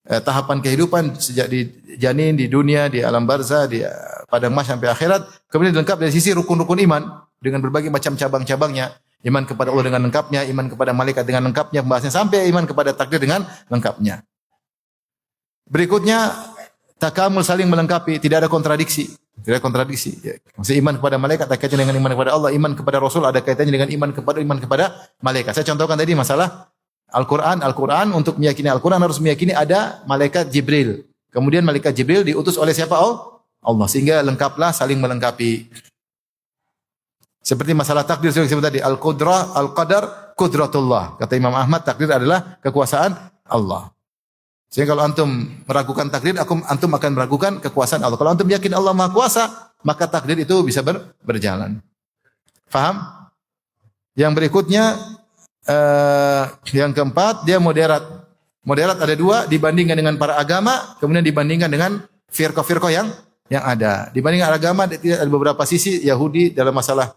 tahapan kehidupan sejak di janin, di dunia, di alam barzah, di padang mahsyar sampai akhirat. Kemudian lengkap dari sisi rukun-rukun iman dengan berbagai macam cabang-cabangnya. Iman kepada Allah dengan lengkapnya, iman kepada malaikat dengan lengkapnya, pembahasannya sampai iman kepada takdir dengan lengkapnya. Berikutnya takamul, saling melengkapi, tidak ada kontradiksi. Tidak ada kontradiksi. Ya. Maksudnya iman kepada malaikat ada kaitannya dengan iman kepada Allah, iman kepada Rasul ada kaitannya dengan iman kepada malaikat. Saya contohkan tadi masalah Al-Quran untuk meyakini Al-Quran harus meyakini ada malaikat Jibril. Kemudian malaikat Jibril diutus oleh siapa? Allah. Sehingga lengkaplah, saling melengkapi. Seperti masalah takdir yang disebut tadi, al-qudrah, al-qadar, qudratullah. Kata Imam Ahmad, takdir adalah kekuasaan Allah. Sehingga kalau antum meragukan takdir, antum akan meragukan kekuasaan Allah. Kalau antum yakin Allah Maha Kuasa, maka takdir itu bisa berjalan. Faham? Yang berikutnya, yang keempat, dia moderat. Moderat ada dua, dibandingkan dengan para agama, kemudian dibandingkan dengan firqah-firqah yang ada. Dibandingkan agama, ada beberapa sisi Yahudi dalam masalah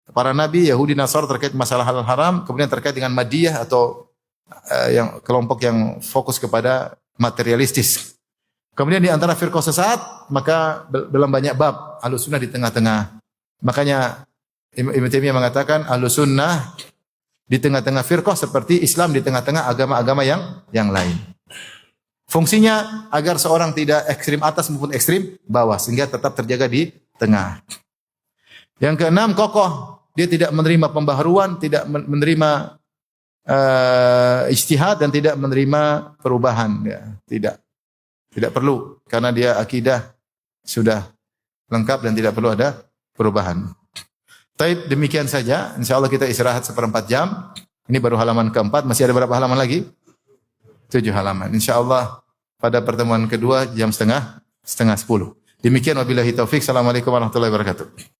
para nabi, Yahudi Nasara terkait masalah halal haram, kemudian terkait dengan Madiyah atau yang kelompok yang fokus kepada materialistis. Kemudian di antara firqah sesat, maka dalam banyak bab, Ahlus Sunnah di tengah-tengah. Makanya Ibnu Taimiyah mengatakan Ahlus Sunnah di tengah-tengah firqah seperti Islam di tengah-tengah agama-agama yang lain. Fungsinya agar seorang tidak ekstrim atas maupun ekstrim bawah, sehingga tetap terjaga di tengah. Yang keenam, kokoh. Dia tidak menerima pembaharuan, tidak menerima ijtihad dan tidak menerima perubahan. Ya, tidak perlu, karena dia akidah sudah lengkap dan tidak perlu ada perubahan. Taib, demikian saja. InsyaAllah kita istirahat 1/4 jam. Ini baru halaman keempat. Masih ada berapa halaman lagi? 7 halaman. InsyaAllah pada pertemuan kedua jam setengah 10. Demikian wabillahi taufik. Assalamualaikum warahmatullahi wabarakatuh.